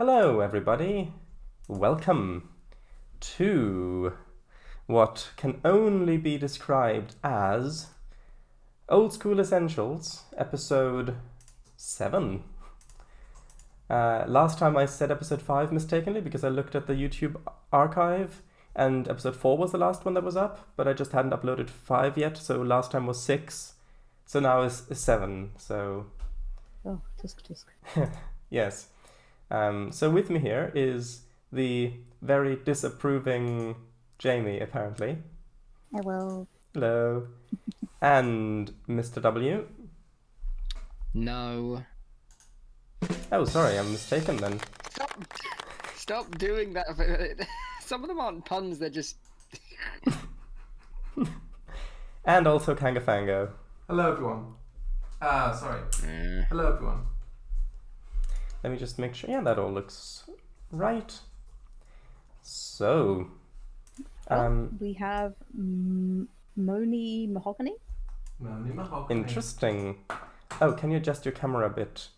Hello, everybody. Welcome to what can only be described as Old School Essentials, episode 7. Last time I said episode 5 mistakenly because I looked at the YouTube archive and episode 4 was the last one that was up, but I just hadn't uploaded 5 yet, so last time was 6. So now is 7, so... Oh, tusk. Yes. So with me here is the very disapproving Jamie, apparently. Hello. Hello. And Mr. W. No. Oh, sorry, I'm mistaken then. Stop doing that. Some of them aren't puns, they're just... And also Kangafango. Hello, everyone. Sorry. Hello, everyone. Let me just make sure. Yeah, that all looks right. So, We have Moni Mahogany. Moni Mahogany. interesting. Oh, can you adjust your camera a bit?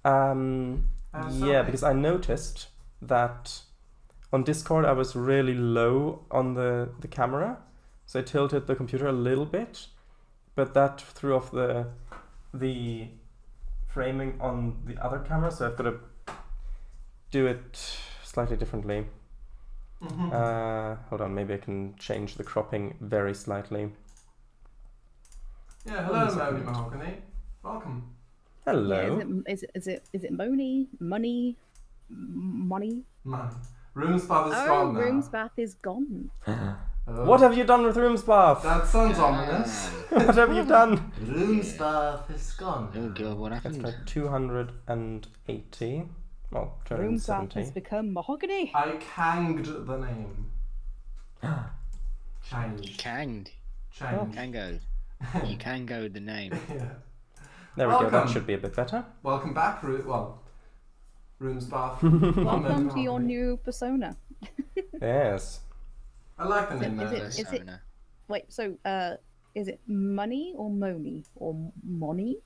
Yeah, because I noticed that on Discord I was really low on the camera, so I tilted the computer a little bit, but that threw off the framing on the other camera, so I've got to do it slightly differently. Hold on, maybe I can change the cropping very slightly. Yeah, hello, Moni Mahogany. Welcome. Hello. Yeah, is it Moni? Money? Money. Roomspath is gone now. Roomspath is gone. What have you done with Roomspath? That sounds ominous. What have you done? Roomspath is gone. Oh god, what That's happened? like 280. Well, Roomspath 270. has become Mahogany. I kanged the name. Changed. Kanged. Changed. Kango. You kangoed the name. Yeah. There we go, that Welcome. should be a bit better. Welcome back, Roomspath. Welcome to your new persona. Yes. I like the name. Is it- Persona. Wait, so is it Money or Moni or Moni?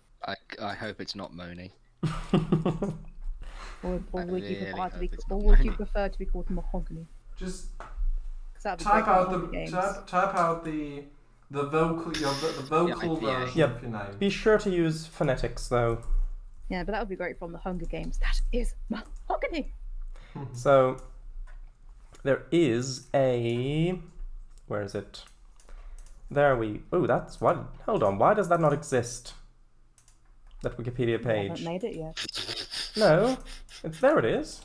I hope it's not Moni. Or I would you really prefer to hope be it's or not would you Moni. prefer to be called Mahogany? Just 'Cause that'd be type great for out Hunger the Games. type out the vocal the vocal Yeah, version Yep. of your name. Be sure to use phonetics though. Yeah, but that would be great from the Hunger Games. That is Mahogany. So there is a where is it? There we that's what hold on, why does that not exist? That Wikipedia I page. haven't made it yet. No. There it is.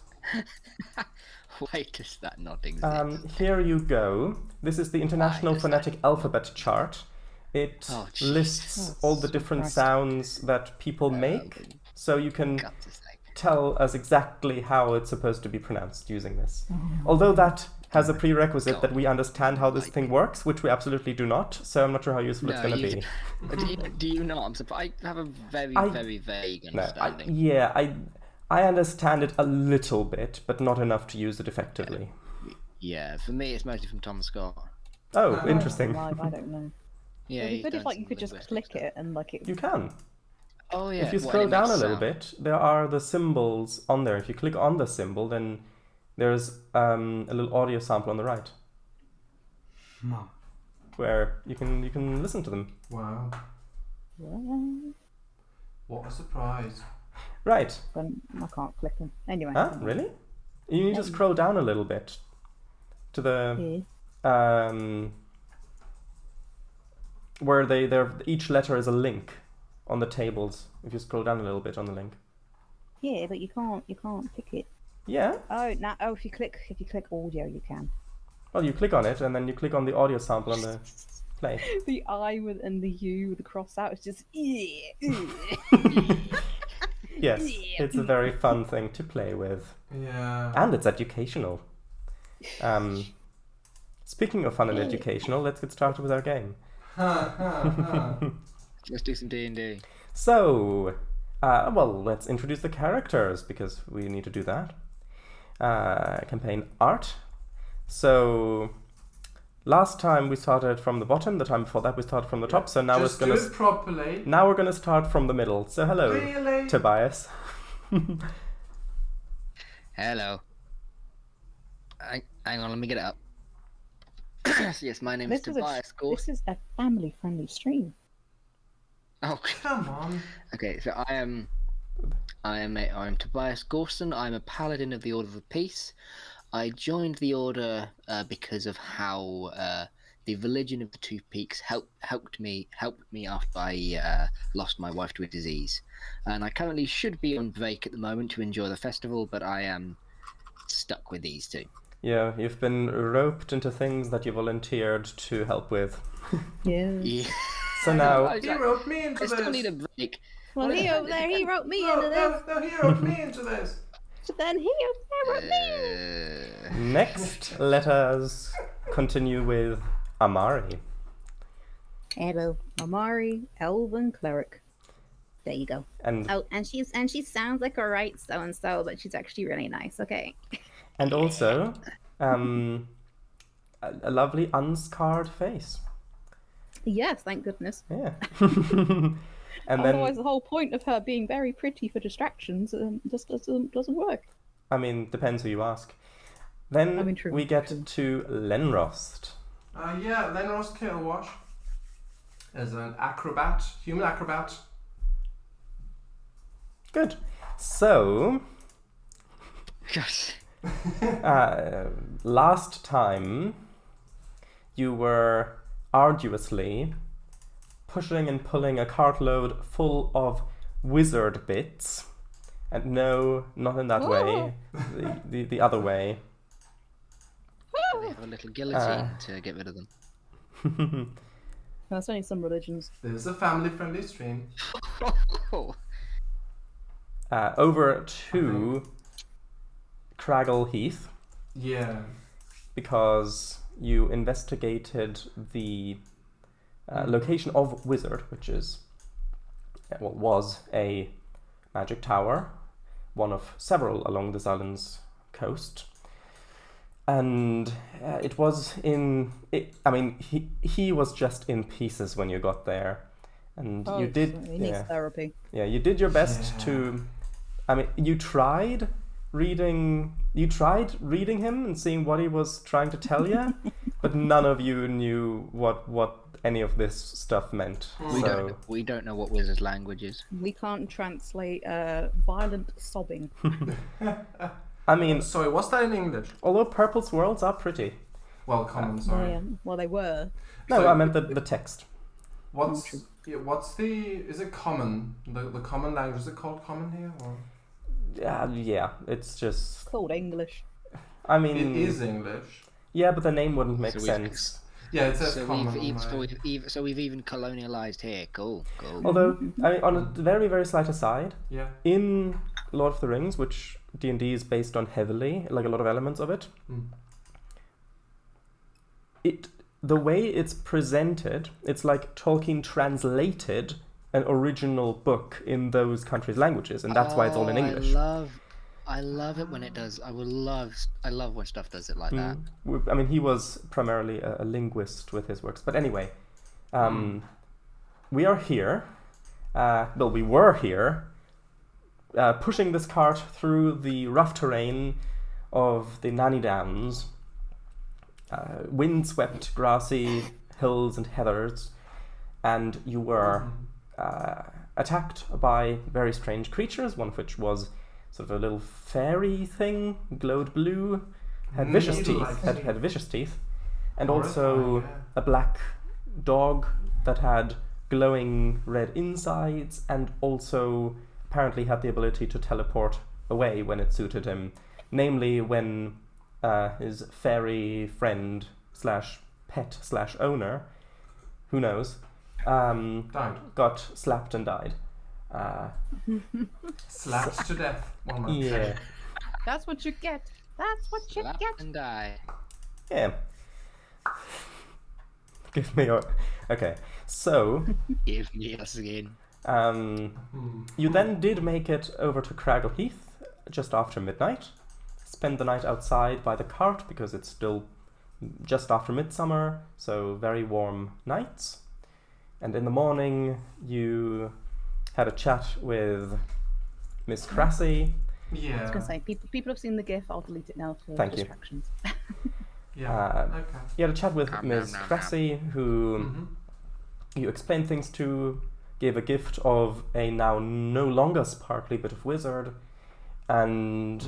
Why does that not exist? Here you go. This is the International does that Phonetic Alphabet Chart. It Oh, jeez. lists Oh, all the so different Christ. sounds that people make, so you can Got to say. tell us exactly how it's supposed to be pronounced using this. Although that has a prerequisite that we understand how this thing works, which we absolutely do not, so I'm not sure how useful it's No, going to you be. do you not? I'm surprised. I have a very vague No, understanding. I understand it a little bit, but not enough to use it effectively. Yeah, for me, it's mostly from Thomas Scott. Oh, interesting. Live, I don't know. Yeah, It'd be he's good done if like some you could just linguistic click it and like it. You can. Oh yeah. If you well, scroll it down a makes little sound. bit, there are the symbols on there. If you click on the symbol, then there's a little audio sample on the right where you can listen to them. Wow. Well, What a surprise. Right. then I can't click them. Anyway. Huh? Really? You need to scroll down a little bit to the Yeah. where each letter is a link on the tables. If you scroll down a little bit on the link. Yeah, but you can't pick it. Yeah. If you click audio you can. Well, you click on it and then you click on the audio sample on the play. The I and the U with the cross out is just Yes, it's a very fun thing to play with. Yeah. And it's educational. Speaking of fun and educational, let's get started with our game. Let's do some D&D. So, let's introduce the characters, because we need to do that. Campaign art. So, last time we started from the bottom, the time before that we started from the top, so now Just do it properly. Now we're gonna start from the middle. So hello, Really? Tobias. Hello. Hang on, let me get it up. So yes, my name is Tobias Gorse. This is a family-friendly stream. Oh, Come on. okay. So I'm Tobias Gorson. I'm a paladin of the Order of the Peace. I joined the order because of how the religion of the Two Peaks helped me after I lost my wife to a disease, and I currently should be on break at the moment to enjoy the festival, but I am stuck with these two. Yeah, you've been roped into things that you volunteered to help with. Yeah. Yeah. So now, He roped me into I still this. need a break. Well, he over there, he wrote me into this. No, he roped me into this. But then he over there wrote me. next, let us continue with Amari. Hello, Amari, elven cleric. There you go. And Oh, and she sounds like a right so and so, but she's actually really nice. Okay. and also, a lovely unscarred face. Yes, thank goodness. Yeah. And Otherwise, then, the whole point of her being very pretty for distractions just doesn't work. I mean, depends who you ask. Then I mean, true, we get true. to Lenrost. Yeah, Lenros Killwash is an acrobat, human acrobat. Good. So, Gosh. last time you were arduously pushing and pulling a cartload full of wizard bits, and no, not in that way, the other way. They have a little guillotine to get rid of them. That's only some religions. This is a family-friendly stream. Over to Craggle Heath, Yeah. because you investigated the location of Wizard, which is, was a magic tower, one of several along this island's coast. And it was he was just in pieces when you got there. And you did, He needs therapy. yeah, you did your best to, you tried reading him and seeing what he was trying to tell you, but none of you knew what any of this stuff meant. We don't know what wizard's language is. We can't translate violent sobbing. I mean, Sorry, what's that in English? although Purple Swirls are pretty. Well, common, sorry. Yeah. Well, they were. No, So- I meant the text. What's is it common? The common language, is it called common here? Or? Yeah, it's just. It's called English. I mean, It is English. yeah, but the name wouldn't make So we've- sense. Yeah, it says So common. we've even colonialized here. Cool. Although, on a very, very slight aside, Yeah. in Lord of the Rings, which D&D is based on heavily, like a lot of elements of it, the way it's presented, it's like Tolkien translated an original book in those countries' languages, and that's why it's all in English. I love it when it does. I love when stuff does it like that. I mean, he was primarily a linguist with his works. But anyway, we are here. We were here, pushing this cart through the rough terrain of the Nanny Downs, windswept, grassy hills and heathers, and you were attacked by very strange creatures, one of which was sort of a little fairy thing, glowed blue, had vicious teeth, had vicious teeth, and also a black dog that had glowing red insides, and also apparently had the ability to teleport away when it suited him, namely when his fairy friend / pet / owner, who knows, got slapped and died. Slapped to death. One month. Yeah. That's what you get. That's what you Slap get. and die. Yeah. Give me your. Okay, so Give me a skin. you then did make it over to Craggle Heath just after midnight. Spend the night outside by the cart because it's still just after midsummer, so very warm nights. And in the morning, you had a chat with Miss Crassy, Yeah. I was gonna say people have seen the GIF. I'll delete it now for Thank you. distractions. Yeah. Okay. You had a chat with Nom, Ms. nom, nom, Cressy, who Mhm. you explained things to, gave a gift of a now no longer sparkly bit of wizard, and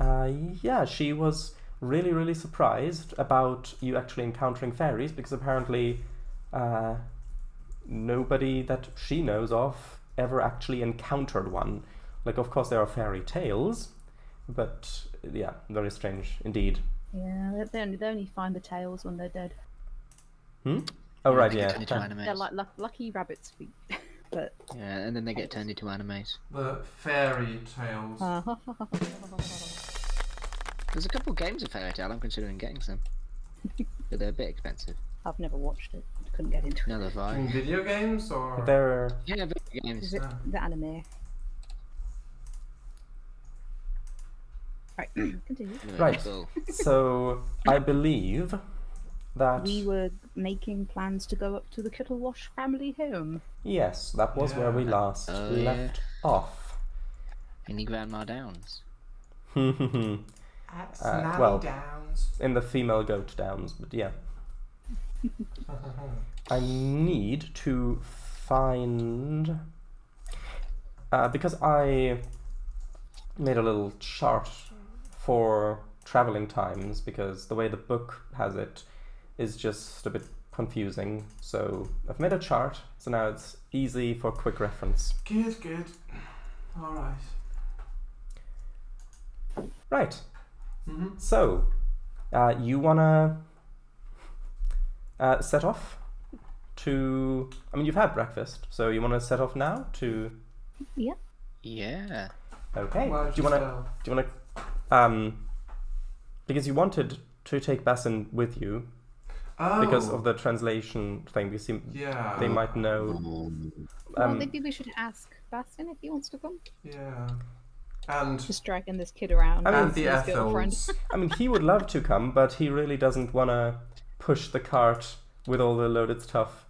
Mhm. yeah, she was really, really surprised about you actually encountering fairies, because apparently nobody that she knows of ever actually encountered one. Like, of course, there are fairy tales, but yeah, very strange indeed. Yeah, they only find the tails when they're dead. Oh, right, They get yeah. turned into animes. They're like lucky rabbit's feet. But Yeah, and then they get turned into animes. The fairy tales. There's a couple games of Fairy Tail. I'm considering getting some, but they're a bit expensive. I've never watched it. Couldn't get into it. Neither have I. In video games or? There, Yeah, video games. Is it the anime? Right, continue. Anyway, Right. cool. so I believe that We were making plans to go up to the Kittlewash family home. yes, that was where we Yeah. last Oh, left off. Any Grandma Downs? In At Snally well- Downs. the female goat downs, but yeah. I need to find because I made a little chart for traveling times, because the way the book has it is just a bit confusing. So I've made a chart, so now it's easy for quick reference. Good. Alright. Right. Mm-hmm. So you wanna set off to? I mean, you've had breakfast, so you wanna set off now to? Yeah. Yeah. Okay. Why Do you wanna? Because you wanted to take Bassin with you because of the translation thing. We seem Yeah. they might know. Well, maybe we should ask Bastin if he wants to come. Yeah. And Just dragging this kid around. I mean, with the his girlfriend. Ethels. I mean, he would love to come, but he really doesn't wanna push the cart with all the loaded stuff.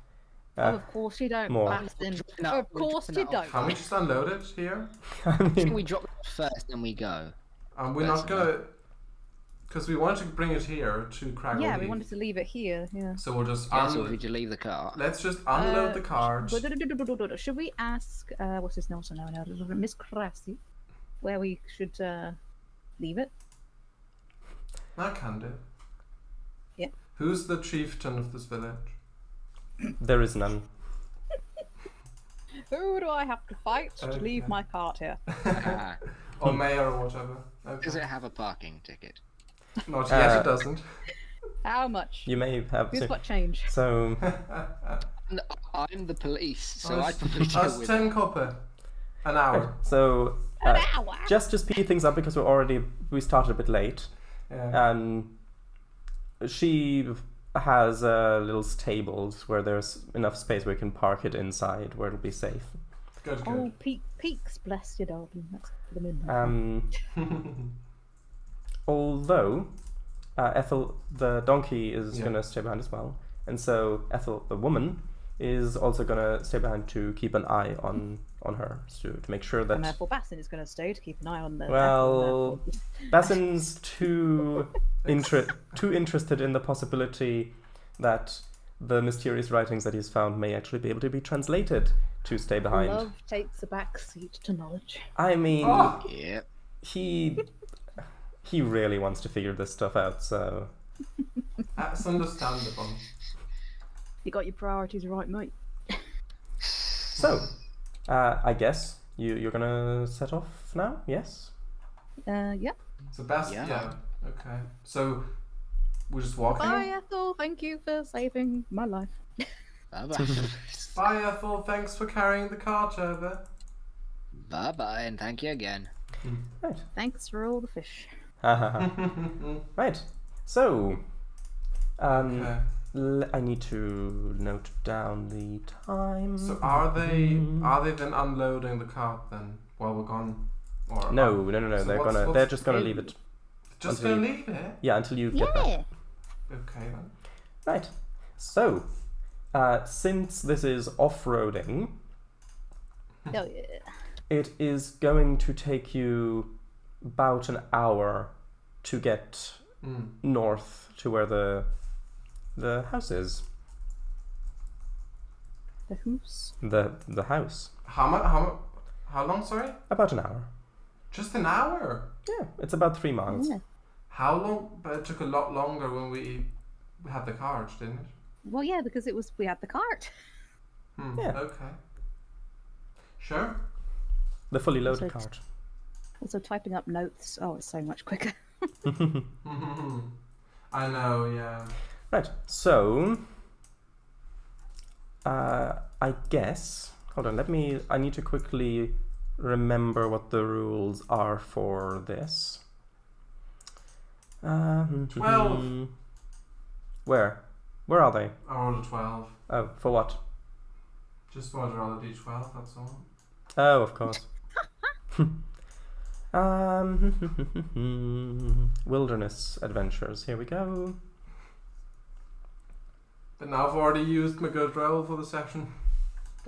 Oh, of course you don't, more. Bastin. No, Of course we're you dropping don't. Can we just unload it here? I Can mean, we drop it first, then we go? We're not gonna, because we wanted to bring it here to Craggle Yeah, we Heath. wanted to leave it here. Yeah. So we'll just Yeah, so if we just leave the car. let's just unload the cart. Should we ask what's his name? Also now, Miss Cressy, where we should leave it? I can do. Yeah. Who's the chieftain of this village? there is none. Who do I have to fight to leave Okay. my cart here? Ah, Or mayor or whatever. Okay. does it have a parking ticket? Not yet, it doesn't. How much? You may have. Who's got change? So No, I'm the police, so Us- I'd probably deal us with 10 copper an hour. so An hour. just to speed things up, because we started a bit late. Yeah. She has little stables where there's enough space where you can park it inside, where it'll be safe. Good. Oh, Peaks, bless you, darling. Let's put them in. Although Ethel, the donkey, is Yeah. going to stay behind as well, and so Ethel, the woman, is also going to stay behind to keep an eye on her, to make sure that. And therefore, Bassin is going to stay to keep an eye on the. Well, Bassin's too interested in the possibility that the mysterious writings that he's found may actually be able to be translated to stay behind. Love takes a back seat to knowledge. I mean, Yep. he really wants to figure this stuff out, so That's understandable. You got your priorities right, mate. I guess you're gonna set off now. Yes. Yeah. So best, Yeah. yeah. Okay. So we're just walking. Bye, Ethel. Thank you for saving my life. Bye-bye. Bye, Ethel. Thanks for carrying the cart over. Bye-bye, and thank you again. Right. Thanks for all the fish. Right. So, Okay. I need to note down the time. So are they then unloading the cart then while we're gone? Or No. So They're what's- they're just gonna leave it. just until gonna you- leave it? Yeah, until you get back. Okay then. Right. So, since this is off-roading, Oh, yeah. it is going to take you about an hour to get north to where the house is. The hoose. The house. How long? Sorry. About an hour. Just an hour. Yeah, it's about 3 miles. Yeah. How long? But it took a lot longer when we had the cart, didn't it? Well, yeah, because we had the cart. Yeah. Okay. Sure. The fully So loaded it's- cart. Also, typing up notes. Oh, it's so much quicker. I know. Yeah. Right, so I guess, hold on, I need to quickly remember what the rules are for this. 12. Where are they? I rolled a 12. Oh, for what? Just wanted to roll a d12. That's all. Oh, of course. Wilderness adventures, here we go. But now I've already used my good roll for the session.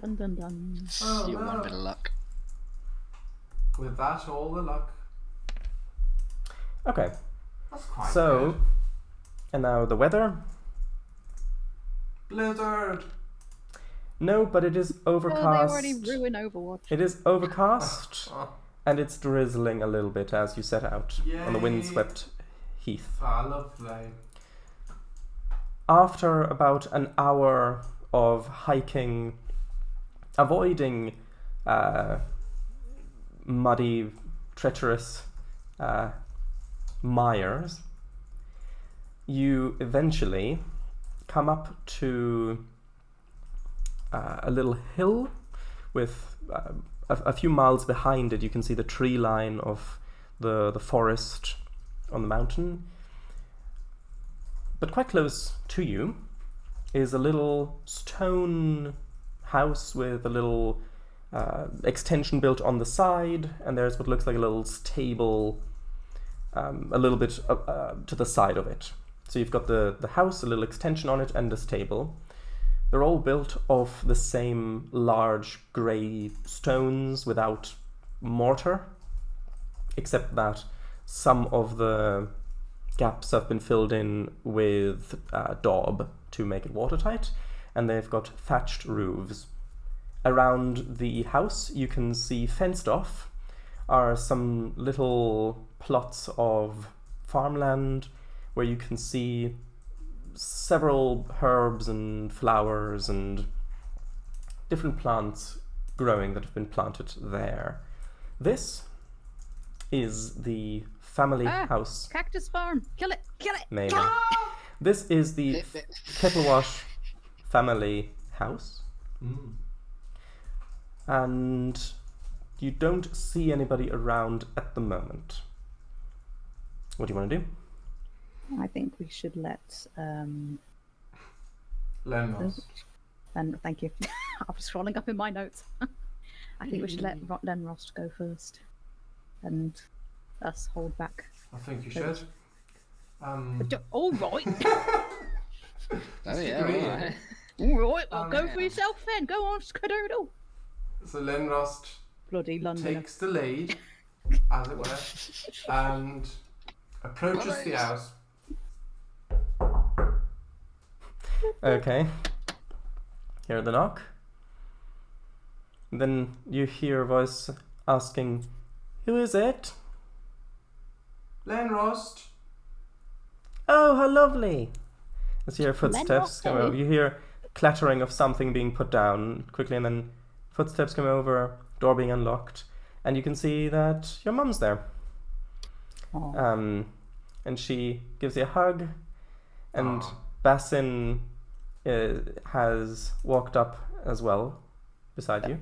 Dun dun dun. Oh, You got one no. bit of luck. With that, all the luck. Okay, That's quite so, good. and now the weather. Blizzard. No, but it is Oh, overcast. they already ruined Overwatch. It is overcast, Oh, and it's drizzling a little bit as you set out on the Yay. windswept heath. lovely. After about an hour of hiking, avoiding muddy, treacherous mires, you eventually come up to a little hill with a few miles behind it. You can see the tree line of the forest on the mountain. But quite close to you is a little stone house with a little extension built on the side, and there's what looks like a little stable a little bit to the side of it. So you've got the house, a little extension on it, and a stable. They're all built of the same large grey stones without mortar, except that some of the gaps have been filled in with daub to make it watertight, and they've got thatched roofs. Around the house, you can see fenced off are some little plots of farmland where you can see several herbs and flowers and different plants growing that have been planted there. This is the family house. Cactus farm. Kill it. Kill it. Maybe. This is the Kettlewash family house. And you don't see anybody around at the moment. What do you want to do? I think we should let Lenmos. and thank you. I was scrolling up in my notes. I think we should let Lenrost go first, and us hold back. I think you should. All right, Oh yeah, agree. alright. all right. Well, go yeah. for yourself then. Go on, Skedoodle. So Lenrost Bloody London. takes the lead, as it were, and approaches the house. Okay. Hear the knock. Then you hear a voice asking, "Who is it?" Lenrost. Oh, how lovely! As you hear footsteps come Lenrost, over, you hear clattering of something being put down quickly, and then footsteps come over, door being unlocked, and you can see that your mum's there. Aw. And she gives you a hug, and Aw. Bassin has walked up as well beside you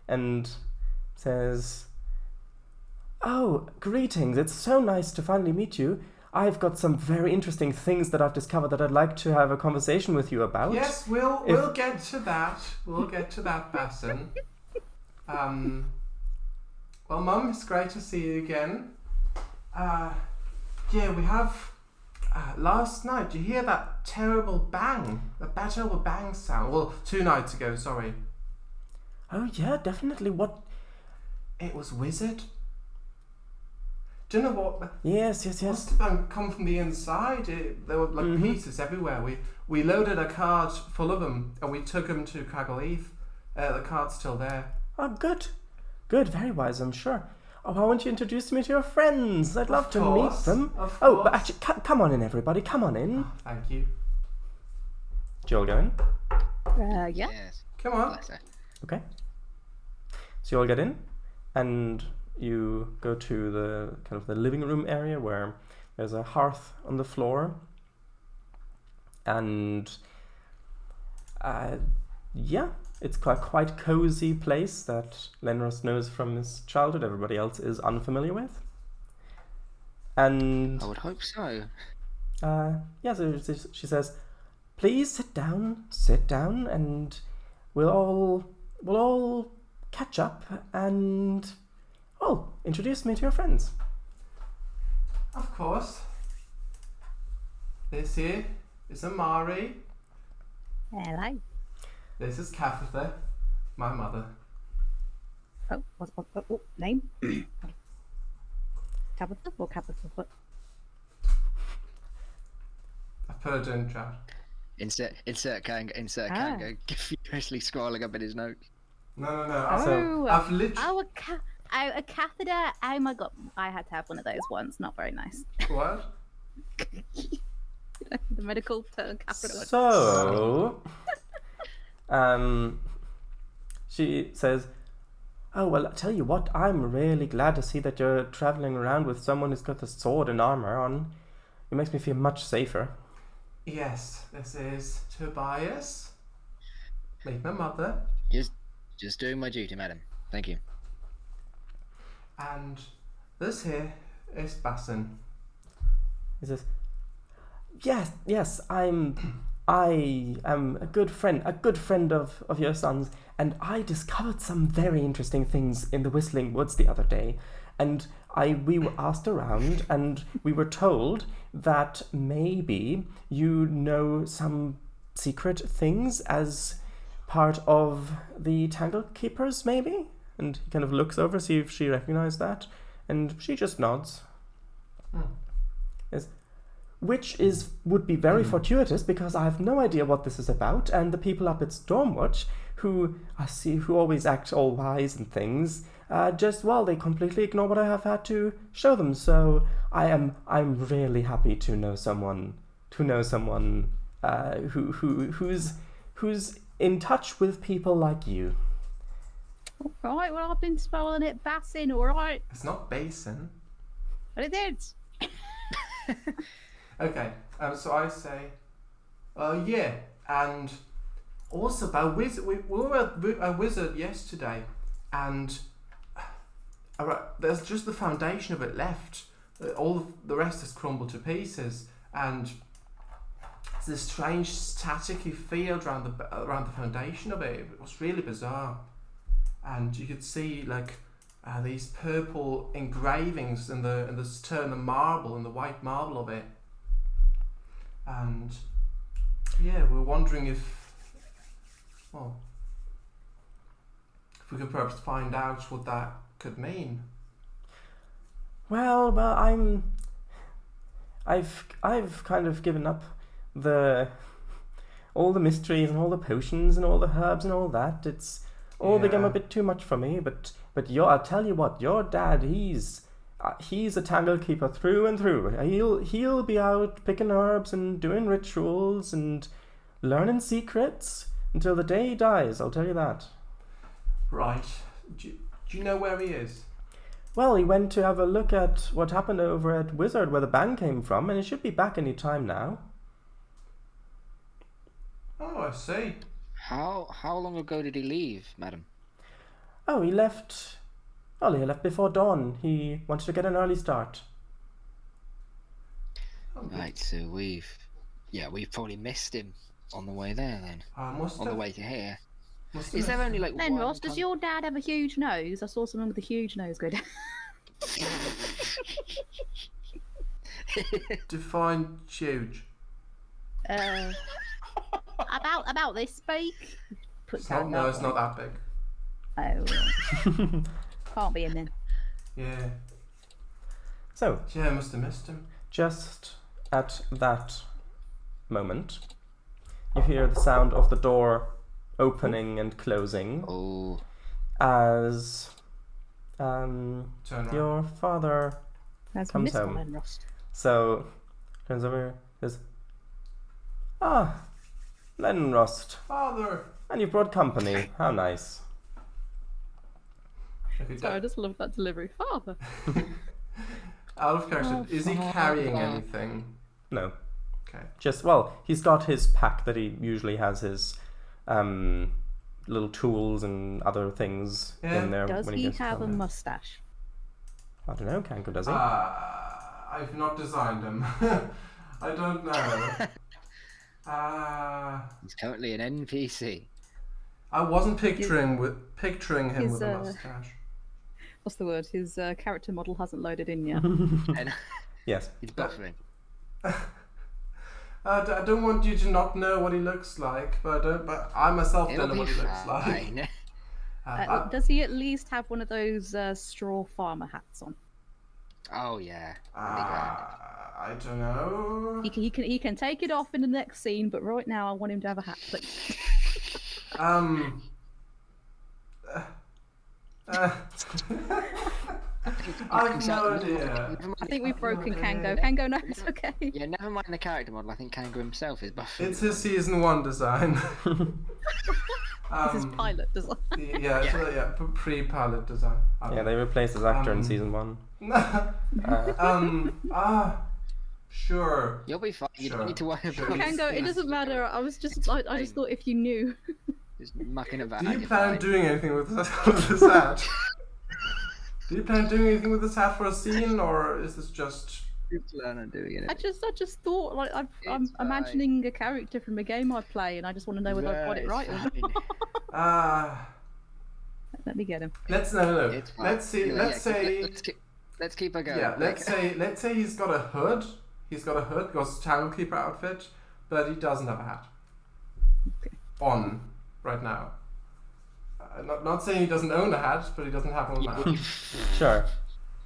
and says, "Oh, greetings. It's so nice to finally meet you. I've got some very interesting things that I've discovered that I'd like to have a conversation with you about." Yes, we'll get to that. We'll get to that, Bassin. Well, Mum, it's great to see you again. Yeah, we have. Last night, did you hear that terrible bang? That terrible bang sound. Well, 2 nights ago. Sorry. Oh, yeah, definitely. What? It was Wizard. Do you know what? Yes. Must have come from the inside. There were like pieces everywhere. We loaded a cart full of them and we took them to Craggleheath. The cart's still there. Oh, good. Good, very wise, I'm sure. Oh, why won't you introduce me to your friends? I'd love to meet them. Of Oh, but course. actually, come on in, everybody. Come on in. Oh, thank you. Do you all go in? Yeah. Yes. Come on. Bless her. Okay. So you all get in, and you go to the kind of the living room area where there's a hearth on the floor, and yeah, it's quite cozy place that Lenros knows from his childhood. Everybody else is unfamiliar with, and I would hope so. yeah. So she says, "Please sit down, and we'll all catch up and." Oh, introduce me to your friends. Of course. This here is Amari. Hello. This is Catherine, my mother. Oh, what name? Tabitha or capital? What? I've put her in chat. Insert can go furiously scrolling up in his notes. No. So, I've literally. A catheter. Oh my god, I had to have one of those once. Not very nice. What? The medical term catheter. So, she says, "Oh well, I tell you what, I'm really glad to see that you're traveling around with someone who's got the sword and armor on. It makes me feel much safer." Yes, this is Tobias. Meet my mother. Just doing my duty, madam. Thank you. And this here is Bassin. He says, "Yes, I am a good friend of your son's, and I discovered some very interesting things in the Whistling Woods the other day, and we were asked around, and we were told that maybe you know some secret things as part of the Tangle Keepers, maybe?" And he kind of looks over, see if she recognized that, and she just nods. Yes. Which would be very fortuitous, because I have no idea what this is about, and the people up at Stormwatch, who always act all wise and things, they completely ignore what I have had to show them. So I'm really happy to know someone who's in touch with people like you. All right, well, I've been spelling it Bassin, all right? It's not Basin. But it is. Okay, so I say, yeah, and also by wizard, we were at a wizard yesterday, and there's just the foundation of it left. All of the rest has crumbled to pieces, and there's this strange staticky field around the foundation of it. It was really bizarre, and you could see like these purple engravings in the marble, in the white marble of it. And yeah, we're wondering if we could perhaps find out what that could mean. Well, I've kind of given up all the mysteries and all the potions and all the herbs and all that. It's all become a bit too much for me. But I'll tell you what, your dad, he's a Tangle Keeper through and through. He'll be out picking herbs and doing rituals and learning secrets until the day he dies, I'll tell you that. Right. Do you know where he is? Well, he went to have a look at what happened over at Wizard, where the bang came from, and he should be back any time now. Oh, I see. How long ago did he leave, madam? Oh, he left before dawn. He wanted to get an early start. Right, so we've probably missed him on the way there then. On the way to here. Is there only like Then, one Ross, does your dad have a huge nose? I saw someone with a huge nose go down. Define huge. About this big? It's not that big. Oh, can't be in then. Yeah. So, Yeah, I must have missed him. just at that moment, you hear the sound of the door opening and closing Oh, as Turn around. your father That's Comes Mr. home. Lenrost. so turns over, says, "Ah, Lenrost, Father! and you brought company. How nice." Okay, Sorry, I just love that delivery. Father. out of character, Oh, is he Father. carrying anything? No, Okay. just, well, he's got his pack that he usually has his little tools and other things Yeah. in there Does when he he goes to have a combat. mustache? I don't know, Kanko, does he? I've not designed him. I don't know. he's currently an NPC. I wasn't picturing him His, with a mustache. What's the word? His character model hasn't loaded in yet. And Yes. he's buffering. I don't want you to not know what he looks like, but I myself It'll don't know be what he looks like. fine. Does he at least have one of those straw farmer hats on? Oh yeah, that'd be grand. I don't know. He can take it off in the next scene, but right now I want him to have a hat. But I've no idea. Never mind I think we've broken no Kango. idea. Kango, no, it's okay. Yeah, never mind the character model. I think Kango himself is buffering. It's his season 1 design. This is pilot design. Pre-pilot design. Yeah, they replaced his actor in Um, season 1. Sure. You'll be fine. You Sure. don't need to worry Sure. about Kango, it doesn't matter. I just thought if you knew. just mucking about. Do you you're plan on fine. doing anything with this hat? Do you plan on doing anything with this hat for a scene, or is this just... You plan on doing it. I just thought like I'm It's fine. imagining a character from a game I play, and I just want to know whether I've got it right or not. Let me get him. Let's no. It's fine. Let's see. Yeah, Let's say. Let's keep her going. Yeah. Let's say he's got a hood. He's got a hood because Tangle Keeper outfit, but he doesn't have a hat Okay. on right now. Not saying he doesn't own a hat, but he doesn't have one now. Sure.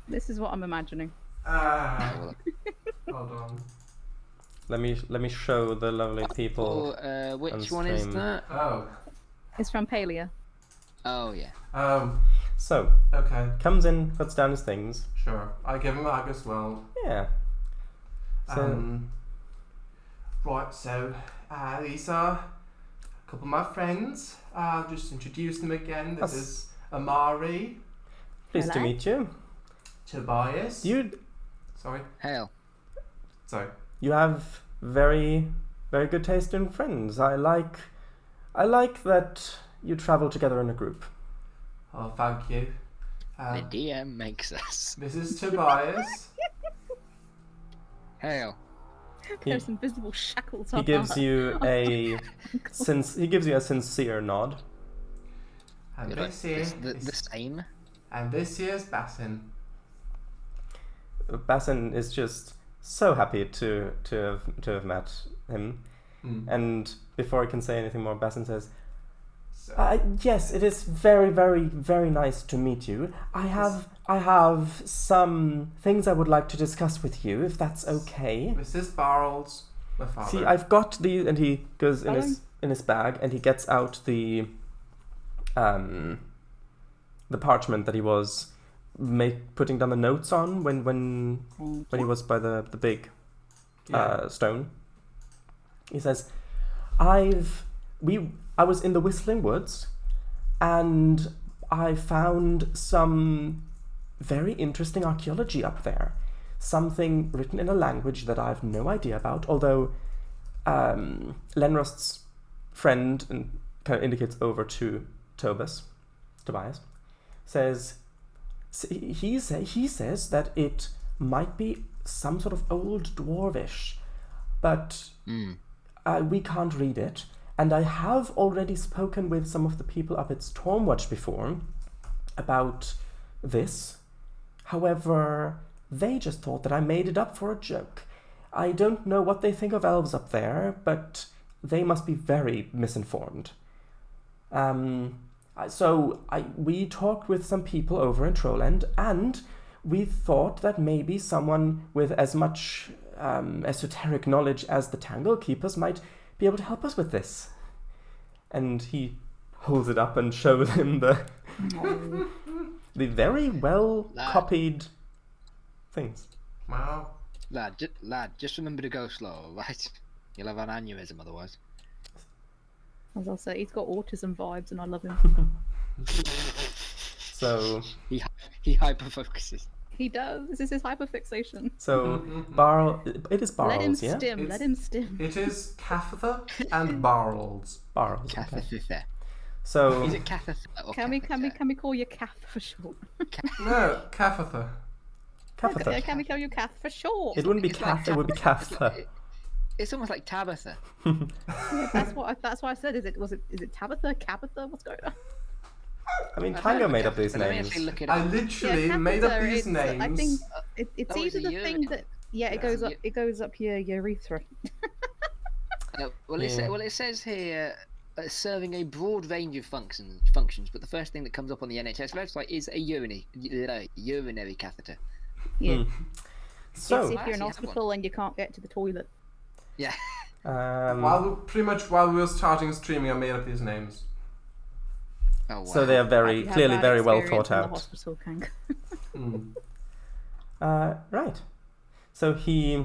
This is what I'm imagining. Well, Hold on. Let me show the lovely people. which on one is stream. that? Oh. It's from Palia. Oh yeah. So, Okay. comes in, puts down his things. Sure. I give him a hug as well. Yeah. So, Right, so these are a couple of my friends. I'll just introduce them again. This Yes. is Amari, pleased to Hello. meet you. Tobias. Sorry. Hail. Sorry. You have very, very good taste in friends. I like that you travel together in a group. Oh, thank you. The DM makes us. This is Tobias. Hail. There's invisible shackles He on gives her. you a sincere nod. And Good, this here it's the is, same. and this here's Bassin. Bassin is just so happy to have met him. And before I can say anything more, Bassin says, So, yes, it is very, very, very nice to meet you. I have some things I would like to discuss with you, if that's okay. this is Barrels, my father. See, I've got the, and he goes in Fine. his bag and he gets out the parchment that he was putting down the notes on when he was by the big stone. He says, I was in the Whistling Woods and I found some very interesting archaeology up there. Something written in a language that I have no idea about, although Lenrost's friend, and kind of indicates over to Tobias, says, he says that it might be some sort of old dwarvish, but we can't read it. And I have already spoken with some of the people up at Stormwatch before about this. However, they just thought that I made it up for a joke. I don't know what they think of elves up there, but they must be very misinformed. We talked with some people over in Trollend, and we thought that maybe someone with as much esoteric knowledge as the Tangle Keepers might be able to help us with this. And he holds it up and shows him the very well copied things. Wow. Lad, just remember to go slow, right? You'll have an aneurysm otherwise. As I'll say, he's got autism vibes, and I love him. So He hyper focuses. He does. This is his hyperfixation. so Barl, it is Let him Barls, yeah? stim. Let him stim. It is Cathether and Barrels. Barls. Okay. Catheter. So Is it catheter or Can we catheter? call you Kath for short? No, Cathether. Catheter. Yeah, can we call you Kath for short? It wouldn't be It's like Cath, it would be Cather. It's almost like Tabitha. Yeah, that's why I said. Is it Tabitha? Capitha? What's going on? I mean, Tango made up these Let me names. actually look it I up. literally Yeah, made up catheter, these names. I think it's That was either a the thing urine. that it goes up. It goes up your urethra. Well, Yeah. it says here serving a broad range of functions, but the first thing that comes up on the NHS website is a urinary catheter. Yeah. So, It's if you're in Actually, I have hospital and you can't get to the toilet. Yeah. While we were starting streaming, I made up these names. Oh wow. so they are You have clearly bad very well experience thought in the out. hospital, Kang. Right. So he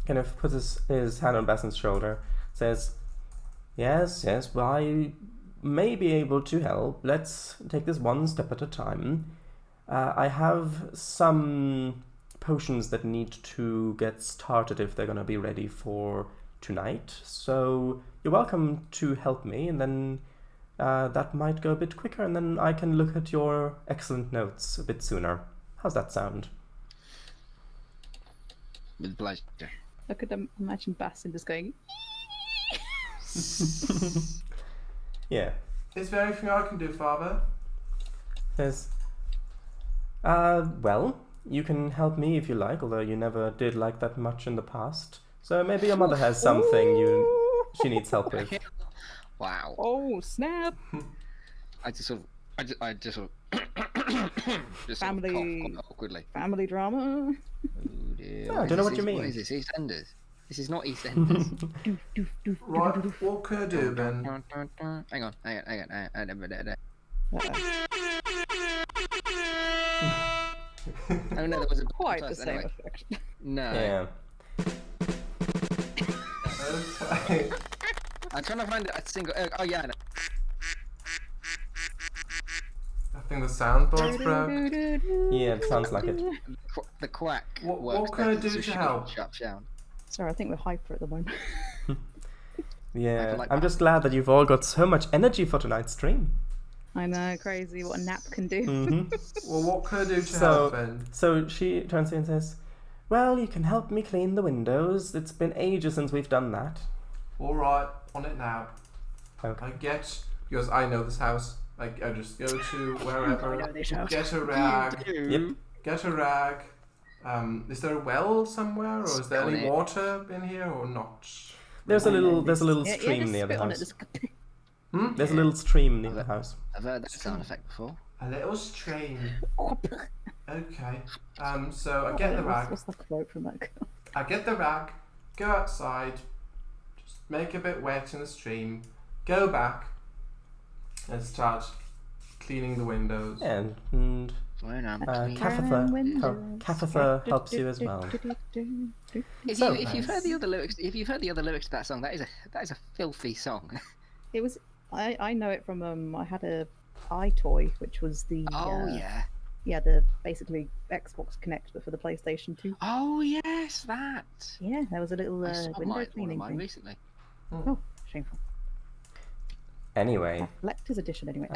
kind of puts his hand on Bassin's shoulder, says, yes, well, I may be able to help. Let's take this one step at a time. I have some potions that need to get started if they're going to be ready for tonight. So you're welcome to help me, and then that might go a bit quicker, and then I can look at your excellent notes a bit sooner. How's that sound? With pleasure. I could imagine Bassin just going. Yeah. Is there anything I can do, Father? Says, well, you can help me if you like, although you never did like that much in the past. So maybe your mother has something she needs help with. Wow. Oh snap! I just sort of just Family- sort of cough awkwardly. Family drama. Oh dear. I don't know what you What mean. is this? EastEnders? This is not EastEnders. Right, what can I do then? Hang on. Oh no, that was a Quite the first, same anyway. effect. No. Yeah. Okay. I'm trying to find a single. Oh yeah. No. I think the soundboard's broke. Yeah, it sounds like it. The quack. What works can I better, do so to shoot help? Sharp sound. Sorry, I think we're hyper at the moment. Yeah, like I'm that. just glad that you've all got so much energy for tonight's stream. I know, crazy what a nap can do. Hmm. Well, what can I do to So- help then? So she turns to you and says, well, you can help me clean the windows. It's been ages since we've done that. Alright, on it now. Okay. Because I know this house. I just go to wherever, I know this house. get a rag, Yep. get a rag. Is there a well somewhere, or is there Spit on any it. water in here, or not? There's a little Yeah, stream just near the spit on it, house. just- There's a little stream near the house. I've heard that sound effect before. A little stream. Okay. So I get the rag. What's the quote from that girl? I get the rag, go outside, just make a bit wet in the stream, go back, and start cleaning the windows. And When I'm Cathether, Windows. Cathether helps you as well. If So you've heard the other lyrics, to that song, that is a filthy song. It was. I know it from I had a iToy, which was the the basically Xbox Connect but for the PlayStation 2. Oh yes, that. Yeah, there was a little I saw window one of cleaning mine thing. recently. Oh, shameful. Anyway, Collector's edition anyway.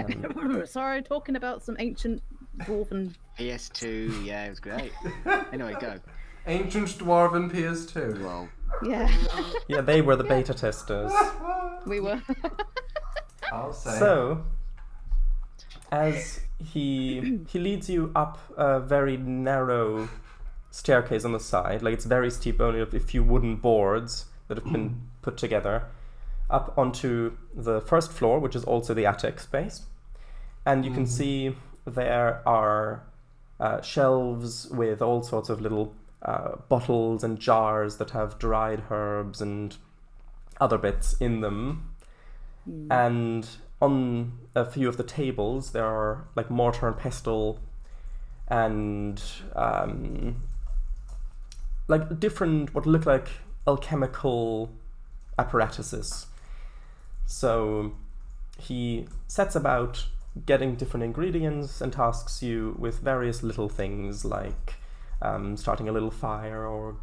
Sorry, talking about some ancient dwarven. PS2, yeah, it was great. Anyway, go. Ancient Dwarven PS2. Well, Yeah, yeah, they were the beta testers. we were. I'll say. So, as he leads you up a very narrow staircase on the side, like it's very steep, only a few wooden boards that have been put together, up onto the first floor, which is also the attic space. And you can see there are shelves with all sorts of little bottles and jars that have dried herbs and other bits in them. And on a few of the tables there are like mortar and pestle and like different what look like alchemical apparatuses. So he sets about getting different ingredients and tasks you with various little things like starting a little fire or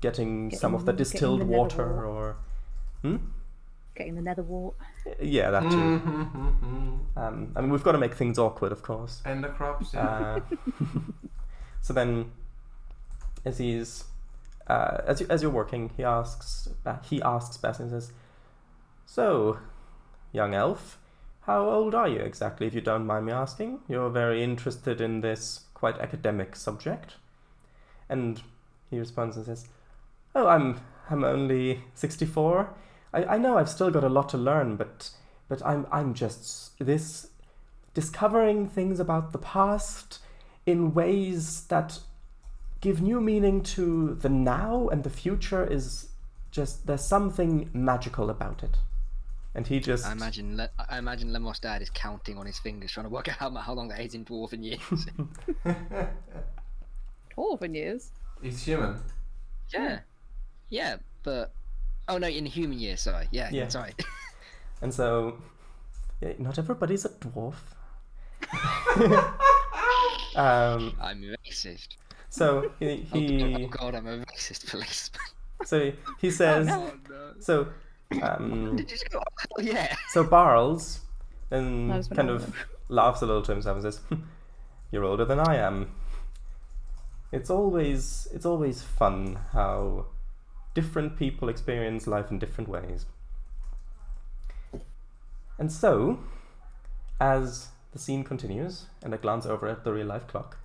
getting some of the distilled water or getting the nether wart. Yeah, that too. I mean, we've got to make things awkward, of course. And the crops. So then, as he's as you're working, he asks Bess and says, "So, young elf, how old are you exactly, if you don't mind me asking? You're very interested in this quite academic subject." And he responds and says, "Oh, I'm only 64. I know I've still got a lot to learn, but I'm just discovering things about the past in ways that give new meaning to the now, and the future is just, there's something magical about it." And he just... I imagine Lemor's dad is counting on his fingers, trying to work out how long that is in dwarven years. Dwarven years? He's human. Yeah, but... Oh no, in human years, sorry. Yeah. Sorry. And so, not everybody's a dwarf. I'm racist. So he Oh god, I'm a racist policeman. So he says... Oh, no. So... Did you just go, oh yeah. So Barles then That was kind of phenomenal. laughs a little to himself and says, "You're older than I am." It's always fun how different people experience life in different ways. And so, as the scene continues, and I glance over at the real life clock,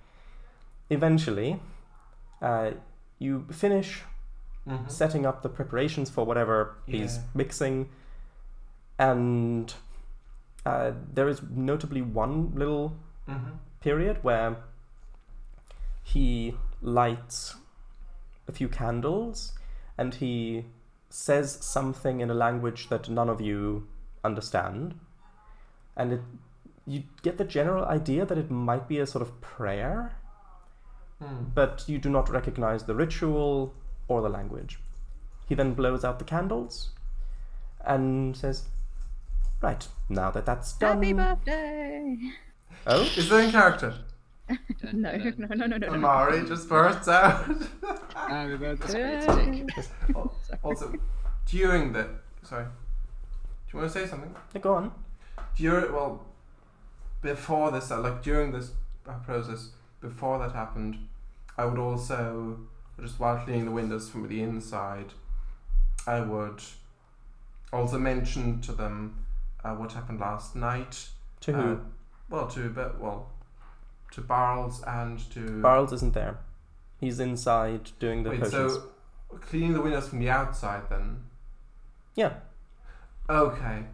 eventually you finish setting up the preparations for whatever he's mixing, and there is notably one little period where he lights a few candles and he says something in a language that none of you understand, and you get the general idea that it might be a sort of prayer, but you do not recognize the ritual or the language. He then blows out the candles and says, "Right, now that that's done..." Happy birthday! Oh? Is that in character? No. Amari just bursts out. Happy birthday. Also, during the... Sorry. Do you want to say something? Yeah, go on. Before this, during this process, before that happened, I would also, just while cleaning the windows from the inside, I would also mention to them what happened last night. To who? To Barles and to... Barles isn't there. He's inside doing the potions. So cleaning the windows from the outside then? Yeah. Okay.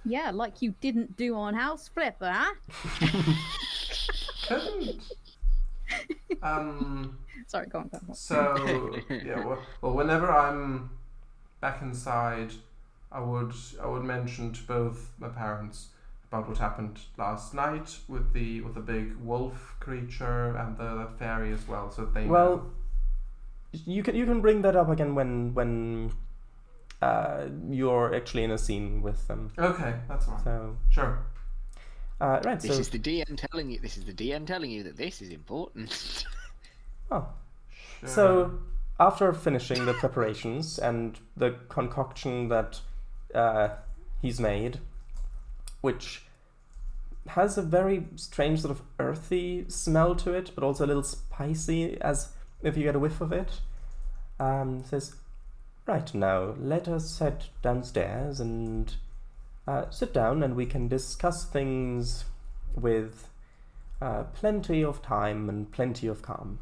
Yeah, like you didn't do on House Flipper, huh? Couldn't. Sorry, go on. So whenever I'm back inside, I would mention to both my parents about what happened last night with the big wolf creature and the fairy as well, so they know. You can bring that up again when you're actually in a scene with them. Okay, that's right. So sure. Right. This is the DM telling you. This is the DM telling you that this is important. Oh. Sure. So after finishing the preparations and the concoction that he's made, which has a very strange sort of earthy smell to it, but also a little spicy, as if you get a whiff of it, says, "Right, now let us head downstairs and sit down, and we can discuss things with plenty of time and plenty of calm."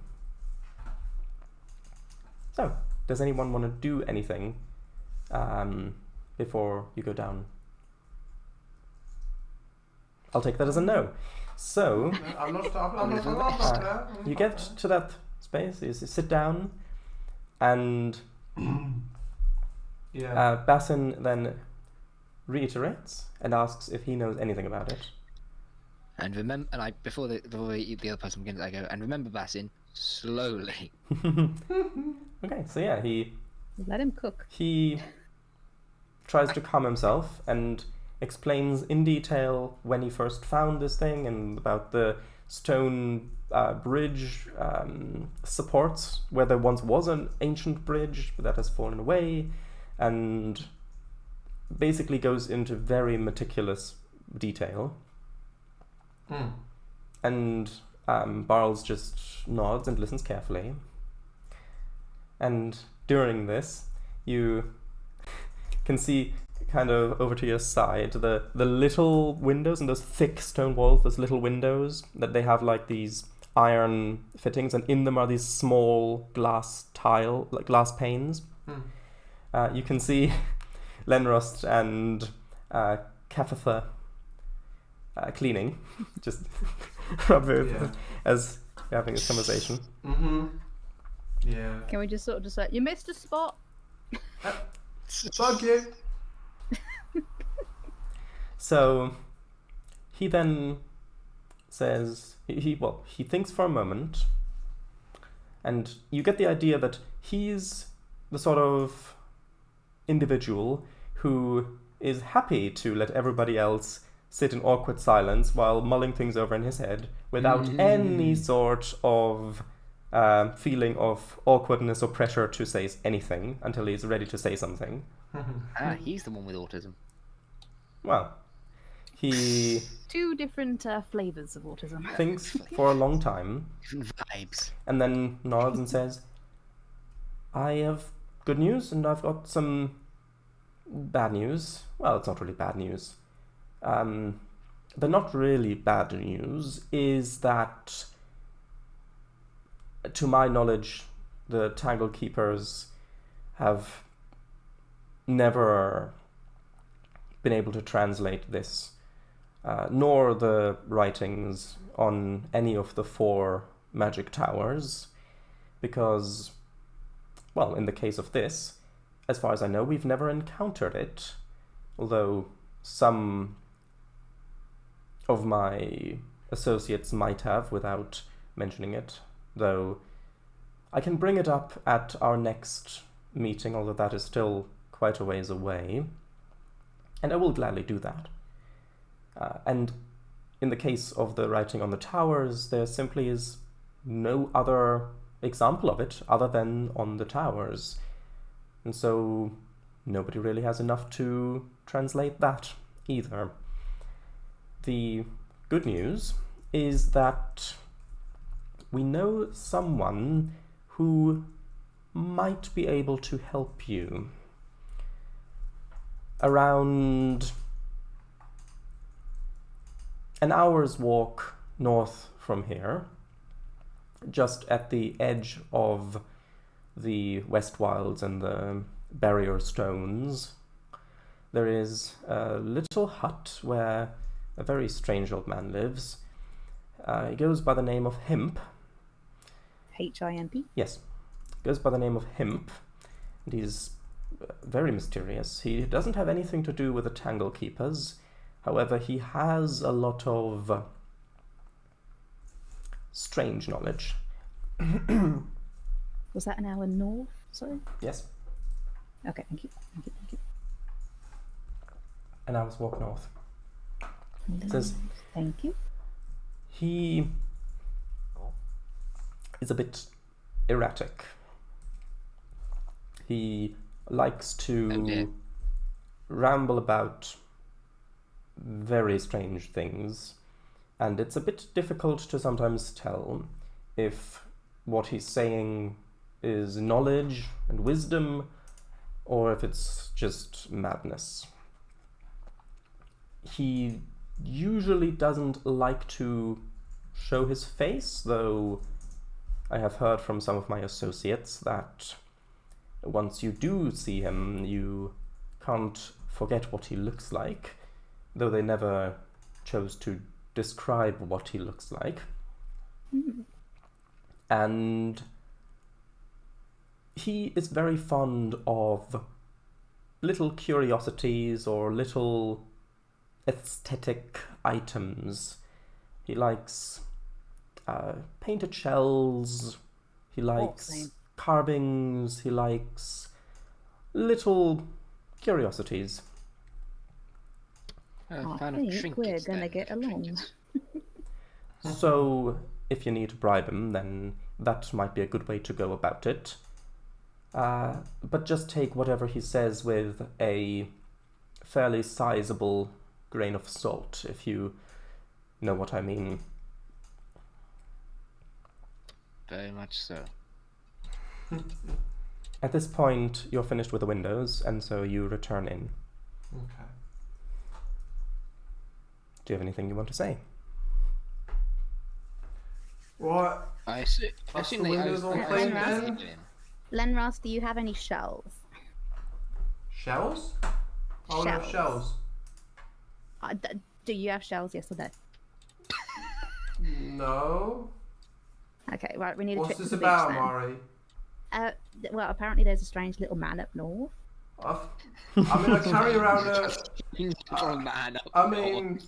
So, does anyone want to do anything before you go down? I'll take that as a no. So I'm not. you get to that space. You sit down, and Bassin then reiterates and asks if he knows anything about it. And remember, before the other person begins, I go, and remember, Bassin, slowly. Okay, so yeah, he Let him cook. tries to calm himself and explains in detail when he first found this thing and about the stone bridge supports where there once was an ancient bridge but that has fallen away, and basically goes into very meticulous detail. And Barles just nods and listens carefully. And during this, you can see kind of over to your side the little windows and those thick stone walls, those little windows that they have like these iron fittings, and in them are these small glass panes. You can see Lenrost and Capitha cleaning, just as we're having this conversation. Yeah. Can we just sort of just say, you missed a spot? Fuck you. So he then says he thinks for a moment, and you get the idea that he's the sort of individual who is happy to let everybody else sit in awkward silence while mulling things over in his head without any sort of feeling of awkwardness or pressure to say anything until he's ready to say something. He's the one with autism. Well, he Two different flavors of autism. thinks for a long time Different vibes. and then nods and says, I have good news and I've got some bad news. Well, it's not really bad news. The not really bad news is that, to my knowledge, the Tangle Keepers have never been able to translate this, nor the writings on any of the 4 magic towers, because, well, in the case of this, as far as I know, we've never encountered it, although some of my associates might have without mentioning it, though I can bring it up at our next meeting, although that is still quite a ways away, and I will gladly do that. And in the case of the writing on the towers, there simply is no other example of it other than on the towers, and so nobody really has enough to translate that either. The good news is that we know someone who might be able to help you. Around an hour's walk north from here, just at the edge of the West Wilds and the barrier stones, there is a little hut where a very strange old man lives. He goes by the name of Himp. H-I-M-P? Yes, goes by the name of Himp, and he's very mysterious. He doesn't have anything to do with the Tangle Keepers. However, he has a lot of strange knowledge. Was that an hour north? Sorry? Yes, Okay, thank you. Thank you. an hour's walk north. Says Thank you. he is a bit erratic. He likes to ramble about very strange things, and it's a bit difficult to sometimes tell if what he's saying is knowledge and wisdom or if it's just madness. He usually doesn't like to show his face, though I have heard from some of my associates that once you do see him, you can't forget what he looks like, though they never chose to describe what he looks like. And he is very fond of little curiosities or little aesthetic items. He likes painted shells, he likes same. carvings, he likes little curiosities. I Fan of think trinkets we're gonna then, get along. trinkets. So if you need to bribe him, then that might be a good way to go about it. But just take whatever he says with a fairly sizable grain of salt, if you know what I mean. Very much so. At this point, you're finished with the windows, and so you return in. Okay. Do you have anything you want to say? What? I That's assume the they windows all I plain assume then? they do. Lenras, do you have any shells? Shells? Oh, no, Shells. shells. Do you have shells? Yes or no? No. Okay, right. We need a What's trip this to the about, beach then. Mari? Well, apparently there's a strange little man up north. I mean, I carry around a. Little man up I north. mean,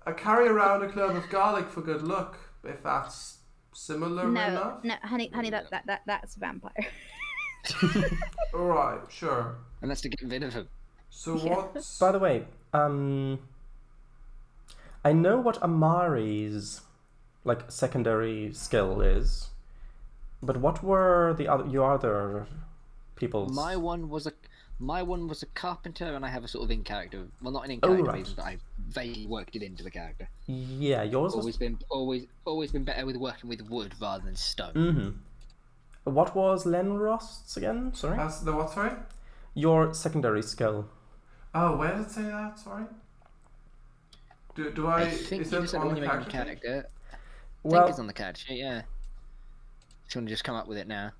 I carry around a clove of garlic for good luck. If that's similar No, enough. no, honey, that's a vampire. All right, sure. And that's to get rid of him. So Yeah. what's? By the way, I know what Amari's secondary skill is, but what were your other people's? My one was a carpenter, and I have a sort of in character. Well, not an in character right. reason, but I vaguely worked it into the character. Yeah, yours was. Always been better with working with wood rather than stone. Mm-hmm. What was Lenrost's again? Sorry. That's the what? Sorry. Your secondary skill. Oh, where did it say that? Sorry. Do I? I think Is you it just said on when the you make a character sheet? character. I Well, think it's on the character sheet, yeah. If you want to just come up with it now.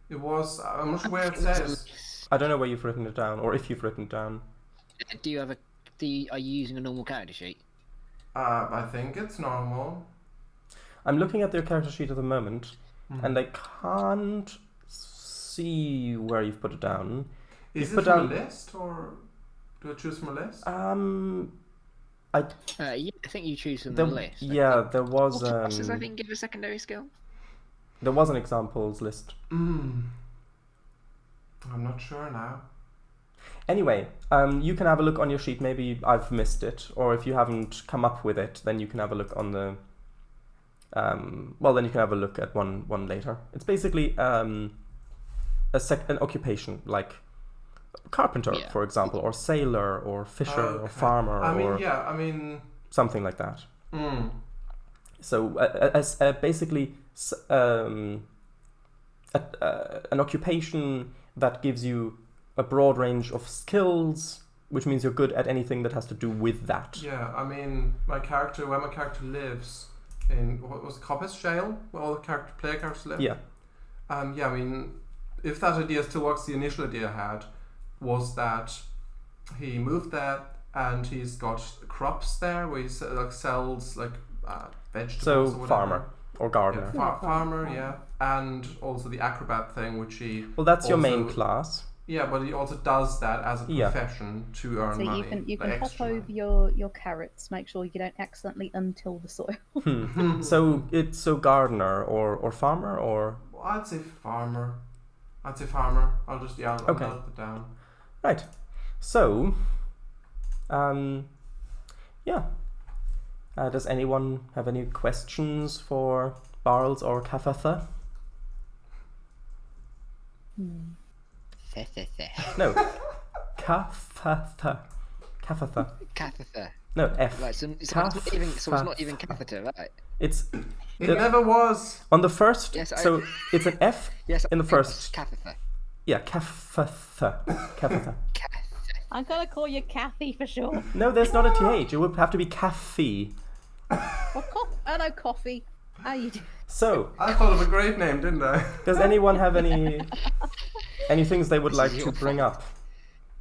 It was. I'm not sure where it says. I don't know where you've written it down, or if you've written it down. Do you have a? Are you using a normal character sheet? I think it's normal. I'm looking at your character sheet at the moment, Hmm. and I can't see where you've put it down. Is You it put from down- a list or do I choose from a list? Yeah, I think you choose from There, the list. yeah, there was All classes, I think, give a secondary skill. there was an examples list. I'm not sure now. Anyway, you can have a look on your sheet. Maybe I've missed it, or if you haven't come up with it, then you can have a look on the. Well, then you can have a look at one later. It's basically an occupation, like carpenter, Yeah. for example, or sailor, or fisher, or Okay. farmer, I mean, or yeah, I mean. something like that. Mm. So, as basically an occupation that gives you a broad range of skills, which means you're good at anything that has to do with that. Yeah, I mean, where my character lives in what was it, Coppice Shale, where all the player characters live. Yeah. Yeah, I mean, if that idea still works, the initial idea I had was that he moved there and he's got crops there where he sells vegetables. So or whatever. farmer or gardener. Yeah, farmer, yeah, and also the acrobat thing, which he. Well, that's your main also- class. Yeah, but he also does that as a Yeah. profession to earn So money. you can like hop extra over money. your carrots. Make sure you don't accidentally untill the soil. So it's gardener or farmer or Well, I'd say farmer. I'll just I'll Okay. note it down. right. So, yeah. Does anyone have any questions for Barles or Cafatha? No, Cafatha. Cafatha. Catheter. No, F. Right, so it's not even catheter, right? It's It the- never was. on the first. Yes, so it's an F Yes, in the it's first. catheter. Yeah, Cafatha. Cafatha. Catheter. I'm gonna call you Kathy for sure. No, there's not a TH. It would have to be Kathy. Hello, coffee. How you doing? So, I thought of a great name, didn't I? does anyone have any things they would like to bring up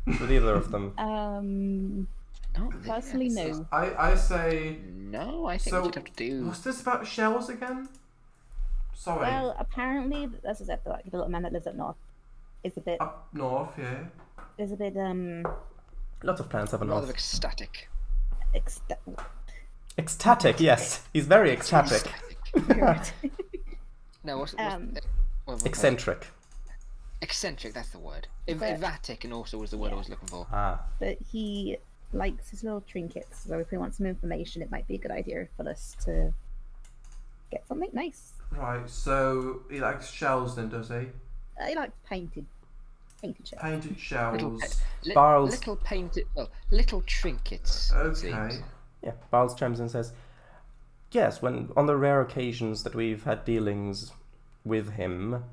with either of them? Not Personally, this. no. I say. No, I think So, we just have to do. what's this about shells again? Sorry. Well, apparently, as I said, like the little man that lives up north is a bit Up north, yeah. Lots of planets have a Rather north. ecstatic. Ecstatic, yes. He's very ecstatic. No, what's Eccentric. eccentric? That's the word. But- Erratic, and also was the word I was looking for. Ah. But he likes his little trinkets, so if we want some information, it might be a good idea for us to get something nice. Right, so he likes shells then, does he? He likes painted shells. Painted shells. Barles. Little painted, little trinkets. it seems. Okay. Yeah, Barles chimes in and says, yes, when on the rare occasions that we've had dealings with him,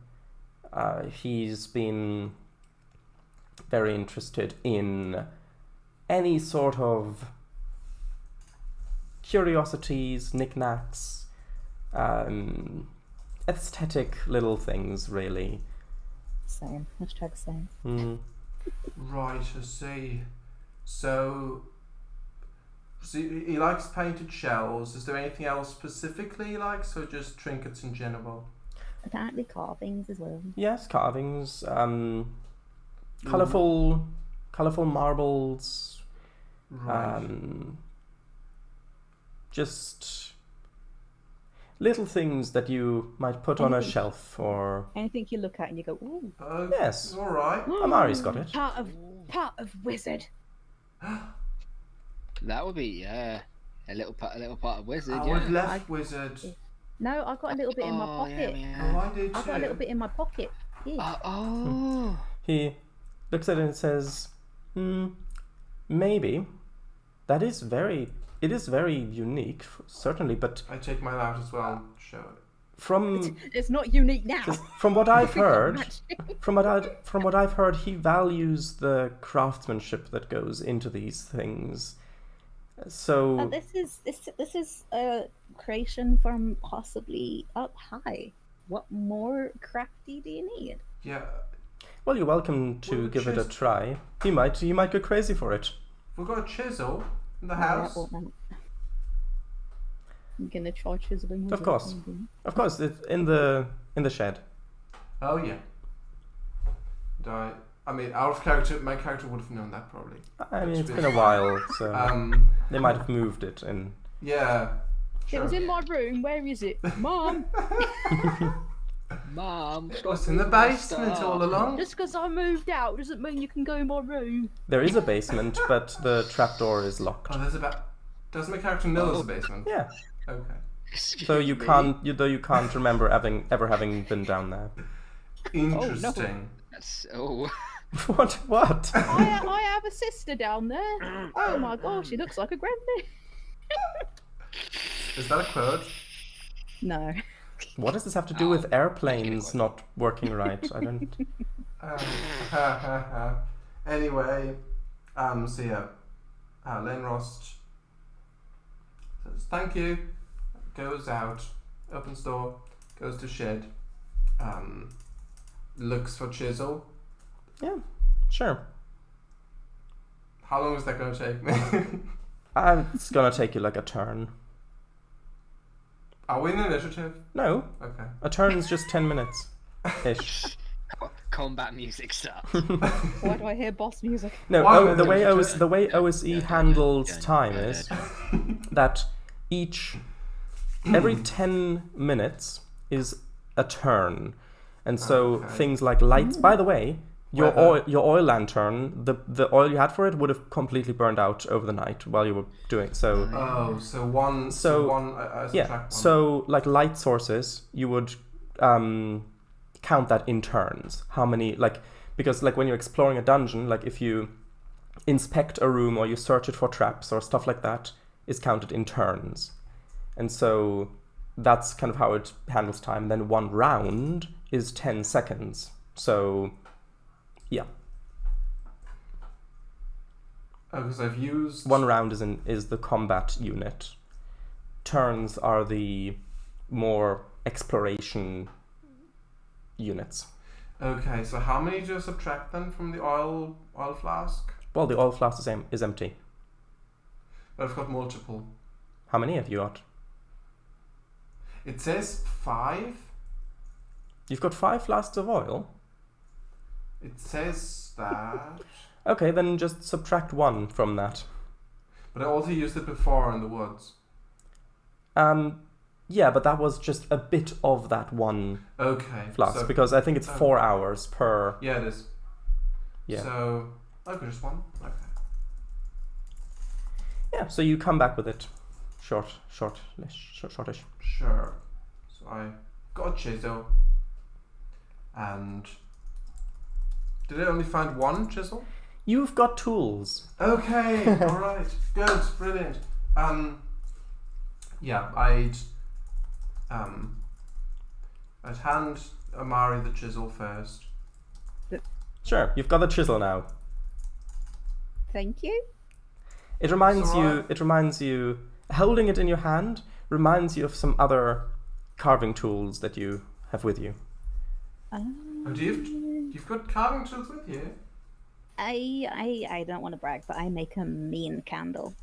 he's been very interested in any sort of curiosities, knickknacks, aesthetic little things, really. Same. Hashtag same. Mm. Right, I see. So he likes painted shells. Is there anything else specifically he likes, or just trinkets in general? Apparently carvings as well. Yes, carvings, colourful marbles, Right. just little things that you might put on a Anything. shelf, or Anything you look at and you go, ooh. yes, All right. Amari's got it. Part of wizard. That would be a little part of wizard. Oh, yeah. I've left wizard. No, I've got a little bit in my Oh, pocket. yeah. Oh, I did I've got a little too. bit in my pocket. Here. Oh. He looks at it and says, maybe. It is very unique, certainly, but I take mine out as well and show it. from It's not unique now. from what I've heard, Matching. from what I've heard, he values the craftsmanship that goes into these things. So This is a creation from possibly up high. What more crafty do you need? Yeah. well, you're welcome to Well, give it a just- try. He might go crazy for it. We've got a chisel in the Yeah, house. well, then. I'm gonna try chiseling. with Of it. course. Of course, it's in the shed. Oh yeah. I mean, out of character, my character would have known that probably. I mean, That's it's really- been a while, so they might have moved it. And Yeah. It was in my room. Where is it, Mom? Mom. It was in the basement all along. Just because I moved out doesn't mean you can go in my room. there is a basement, but the trapdoor is locked. Oh, there's about. Does my character know there's a basement? Yeah, Okay. so you can't remember ever having been down there. Interesting. That's What? I have a sister down there. Oh my gosh, she looks like a granny. Is that a quote? No. What does this have to do with airplanes not working right? I don't. Anyway, so yeah, Lenrost says thank you, goes out, opens door, goes to shed, looks for chisel. Yeah, sure. How long is that going to take me? It's gonna take you like a turn. Are we in initiative? No, Okay. a turn is just 10 minutes, ish. combat music starts. Why do I hear boss music? No, Why the would way they do the way OSE handles time is that every 10 minutes is a turn, and so Okay. things like lights. By the way, your Weather. oil lantern, the oil you had for it would have completely burned out over the night while you were doing so. Oh, so one. So, I Yeah, subtract one. so like light sources, you would count that in turns. How many, because when you're exploring a dungeon, like if you inspect a room or you search it for traps or stuff like that, is counted in turns. And so that's kind of how it handles time. Then one round is 10 seconds. So, yeah. Because I've used. One round is the combat unit. Turns are the more exploration units. Okay, so how many do I subtract then from the oil flask? Well, the oil flask is empty. I've got multiple. How many have you got? It says 5. You've got 5 flasks of oil? It says that. Okay, then just subtract 1 from that. But I also used it before in the woods. Yeah, but that was just a bit of that 1 Okay. flask, So, because I think it's 4 hours per... yeah, it is. Yeah. So, okay, just 1. Okay. Yeah, so you come back with it. Shortish. Sure. So I got a chisel. And... Did I only find 1 chisel? You've got tools. Okay, alright. Good, brilliant. Yeah, I'd hand Amari the chisel first. Sure, you've got the chisel now. Thank you. It reminds It's you. alright. It reminds you. Holding it in your hand reminds you of some other carving tools that you have with you. Oh, you've got carving tools with you? I don't want to brag, but I make a mean candle.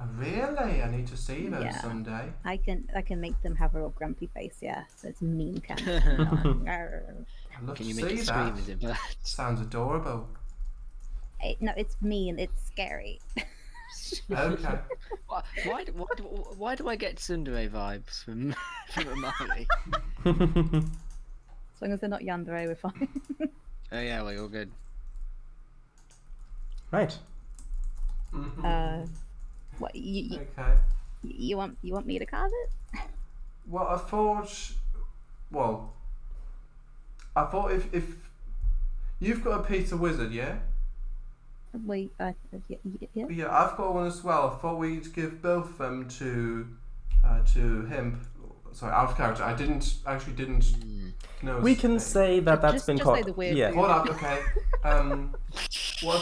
Oh, really? I need to see those Yeah. someday. I can make them have a real grumpy face. Yeah, so it's mean candle. Arr. I'd love Can to you see make it scream that. as it burns? Sounds adorable. No, it's mean. It's scary. Okay. Why do I get tsundere vibes from Amari? As long as they're not yandere, we're fine. Oh yeah, well you're good. Right. What you Okay. want me to carve it? Well, I thought if you've got a pizza wizard, yeah? Wait, yeah. Yeah, I've got one as well. I thought we'd give both of them to him. Sorry, out of character. I didn't know. We can say that that's been just caught. say the weird Yeah. food. Hold up, okay. Well,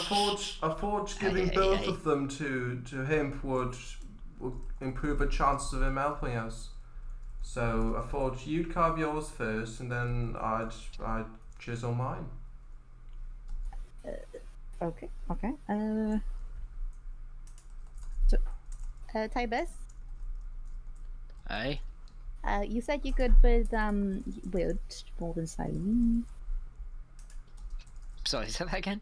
I thought giving both of them to him would improve the chances of him helping us. So I thought you'd carve yours first, and then I'd chisel mine. Okay. So, Tybus, Hey, you said you're good with wood more than stone. sorry, say that again.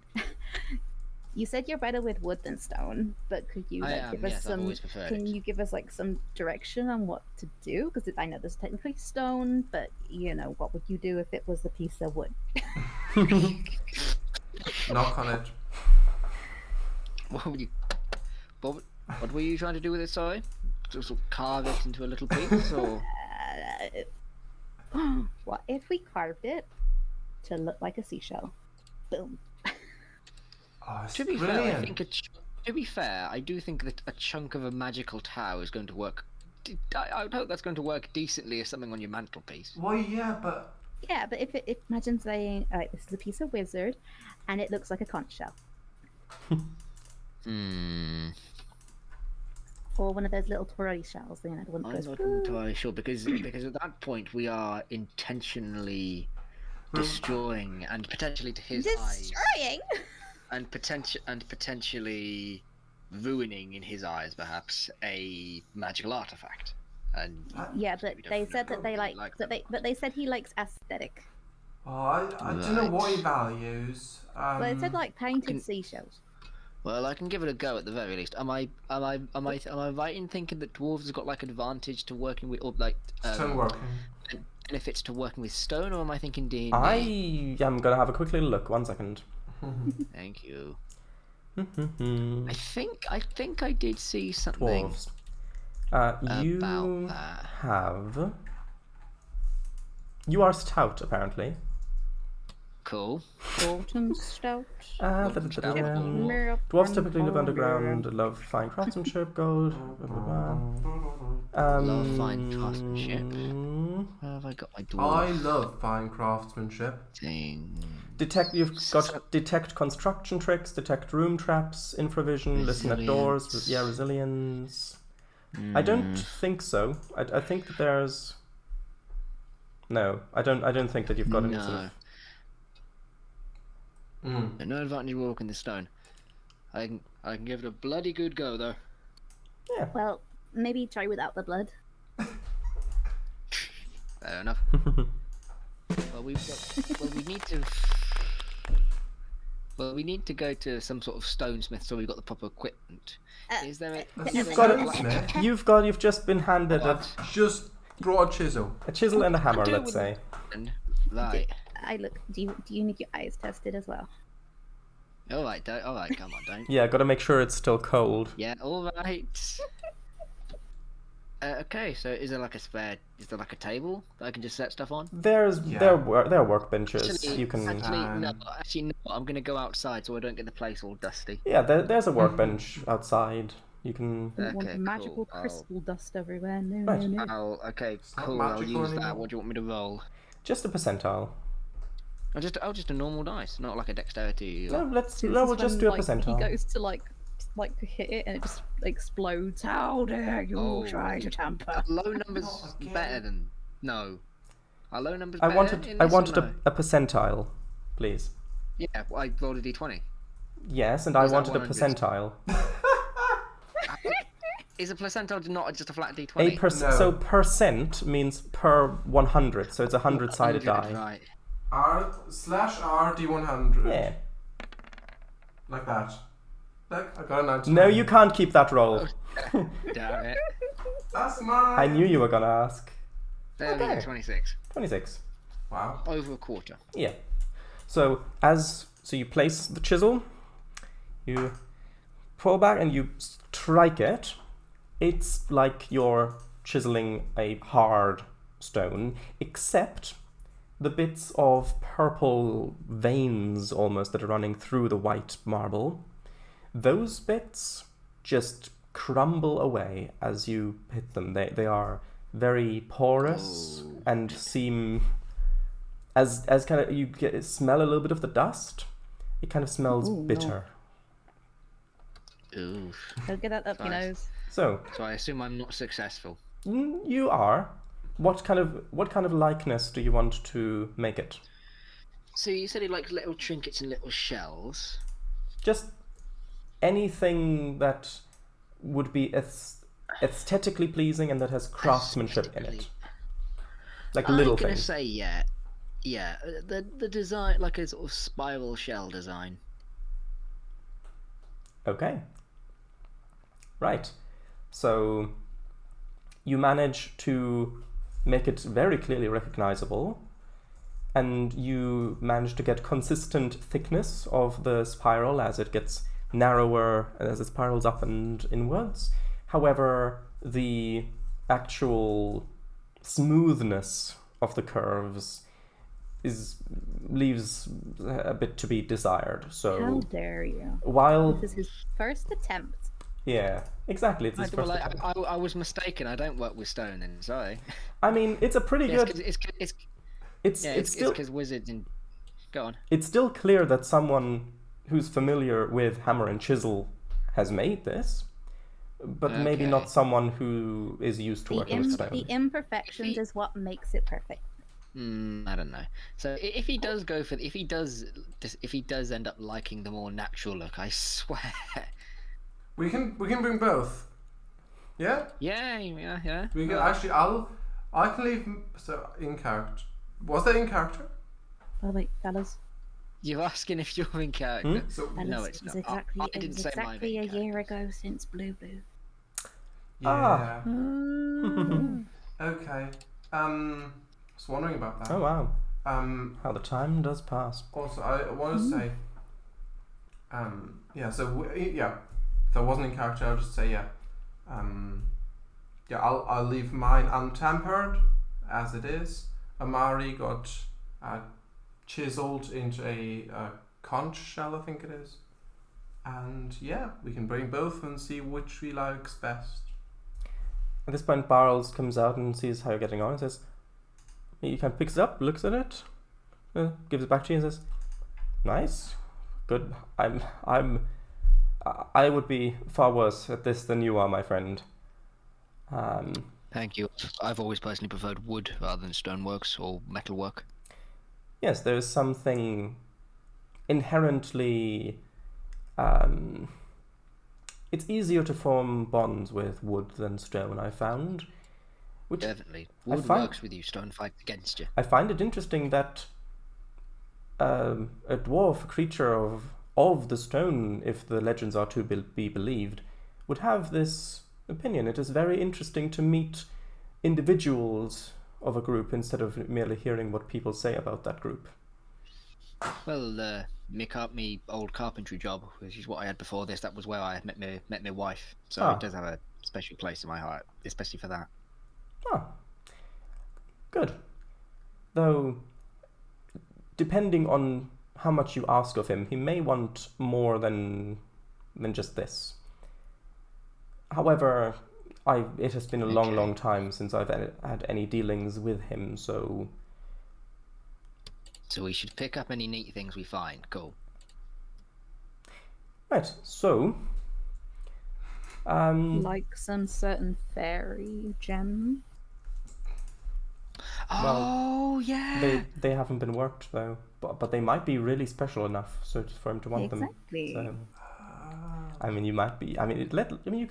You said you're better with wood than stone, but could you I like, am, give us yes, I've some? always preferred Can it. you give us like some direction on what to do? Because I know there's technically stone, but what would you do if it was a piece of wood? Knock on it. What were you trying to do with it? Sorry, just sort of carve it into a little piece, or What if we carved it to look like a seashell? Boom. Oh, it's to be brilliant. fair, I think to be fair, I do think that a chunk of a magical tower is going to work. I would hope that's going to work decently as something on your mantelpiece. Well, yeah, but Yeah, but if imagine saying, all right, this is a piece of wizard, and it looks like a conch shell, or one of those little twirly shells. The one that I'm goes. not entirely sure because at that point we are intentionally destroying and potentially to his eyes Destroying. and potentially ruining in his eyes perhaps a magical artifact. And Yeah, but we they don't said that they really like, that. but they said he likes aesthetic. I don't know what he Right. values. But they said like painted can- seashells. Well, I can give it a go at the very least. Am I right in thinking that dwarves have got like advantage to working with or like Stoneworking. benefits to working with stone, or am I thinking D&D? I am gonna have a quick little look. 1 second. Thank you. Dwarves. I think I did see something You about that. have. You are stout, apparently. Cool. Golden stout. Dwarves typically live underground, love fine craftsmanship, gold. Blah, blah, blah. Love fine craftsmanship. Where have I got my dwarf I love fine craftsmanship. thing? You've got detect construction tricks, detect room traps, infravision, listen at doors. Resilience. I don't think so. I think that there's. No, I don't think that you've got any sort of. No advantage walking the stone. I can give it a bloody good go though. Yeah. Well, maybe try without the blood. Fair enough. Well, we need to. Well, we need to go to some sort of stonesmith so we've got the proper equipment. Is there a? You've got Stonesmith? You've just been handed I've just brought a chisel. a chisel and a hammer, do let's with- say. Right. Do you need your eyes tested as well? All right. All right. Come on, don't. Yeah, gotta make sure it's still cold. Yeah. All right. Okay. So, is there like a spare? Is there like a table that I can just set stuff on? There are workbenches. Actually, You can. actually, no. I'm gonna go outside so I don't get the place all dusty. Yeah, there's a workbench outside. You can. Don't want Okay, magical cool. crystal dust everywhere. No, Right. no, no. Okay. not Cool. I'll magical use that. anymore. What do you want me to roll? Just a percentile. Just a normal dice, not like a dexterity. No, So this we'll is just when, do a like, percentile. He goes to like hit it and it just explodes. How dare you Oh, try to tamper? Low numbers Not again. better than no. Are low numbers I better? wanted in I this or wanted no? a percentile, please. Yeah, well, I rolled a d20. Yes, and I Is that wanted a 100? percentile. Is a placentile not just a flat d20? No. So percent means per 100, so it's a 100-sided 100, die. Right. R/RD100. Yeah. Like that. Look, I got a 99. No, you can't keep that roll. Damn it. That's mine. I knew you were gonna ask. There we Okay. go, 26. 26. Wow. Over a quarter. Yeah. So you place the chisel, you pull back and you strike it. It's like you're chiseling a hard stone, except the bits of purple veins almost that are running through the white marble, those bits just crumble away as you hit them. They are very porous and seem as kind of smell a little bit of the dust. It kind of smells Ooh, no. bitter. Ooh. Don't get that up your Nice. nose. So So I assume I'm not successful. you are. What kind of likeness do you want to make it? So you said he likes little trinkets and little shells. Just anything that would be aesthetically pleasing and that has craftsmanship in it. Like little I'm gonna things. say yeah. The design, like a sort of spiral shell design. Okay. Right. So you manage to make it very clearly recognizable, and you manage to get consistent thickness of the spiral as it gets narrower as it spirals up and inwards. However, the actual smoothness of the curves leaves a bit to be desired. So How dare you? while This is his first attempt. yeah, exactly, it's his Well, first attempt. I was mistaken. I don't work with stone, then. Sorry. I mean, it's a pretty Yeah, good. it's It's still because wizards and go on. it's still clear that someone who's familiar with hammer and chisel has made this, but maybe Okay. not someone who is used to working with stone. The imperfections is what makes it perfect. I don't know. So if he does end up liking the more natural look, I swear. We can bring both. Yeah? Yeah. We can actually I can leave so in character. Was that in character? By the way, fellas, You're asking if you're in character. So fellas, No, it it's was not. exactly, I it didn't was say mine exactly being a year ago since Blue. yeah. Mm. Okay. Was wondering about that. Oh wow, How how the time does pass. Also, I want to say, yeah. So yeah, if I wasn't in character, I'll just say yeah. Yeah, I'll leave mine untempered as it is. Amari got chiseled into a conch shell, I think it is. And yeah, we can bring both and see which we likes best. At this point, Barrels comes out and sees how you're getting on and says, he kind of picks it up, looks at it, gives it back to you and says, nice, good. I would be far worse at this than you are, my friend. Thank you. I've always personally preferred wood rather than stoneworks or metalwork. Yes, there is something inherently it's easier to form bonds with wood than stone, I found. Which Definitely. Wood find- works with you, stone fights against you. I find it interesting that a dwarf, a creature of the stone, if the legends are to be believed, would have this opinion. It is very interesting to meet individuals of a group instead of merely hearing what people say about that group. Well, me old carpentry job, which is what I had before this, that was where I met my wife. So it does have a special place in my heart, especially for that. Ah, good. Though, depending on how much you ask of him, he may want more than just this. However, it has been a long time since I've had any dealings with him, so... So we should pick up any neat things we find. Cool. Right, so... Like some certain fairy gem. Oh, yeah! They haven't been worked, though. But they might be really special enough for him to want Exactly. them. So, I mean, you might be... I mean,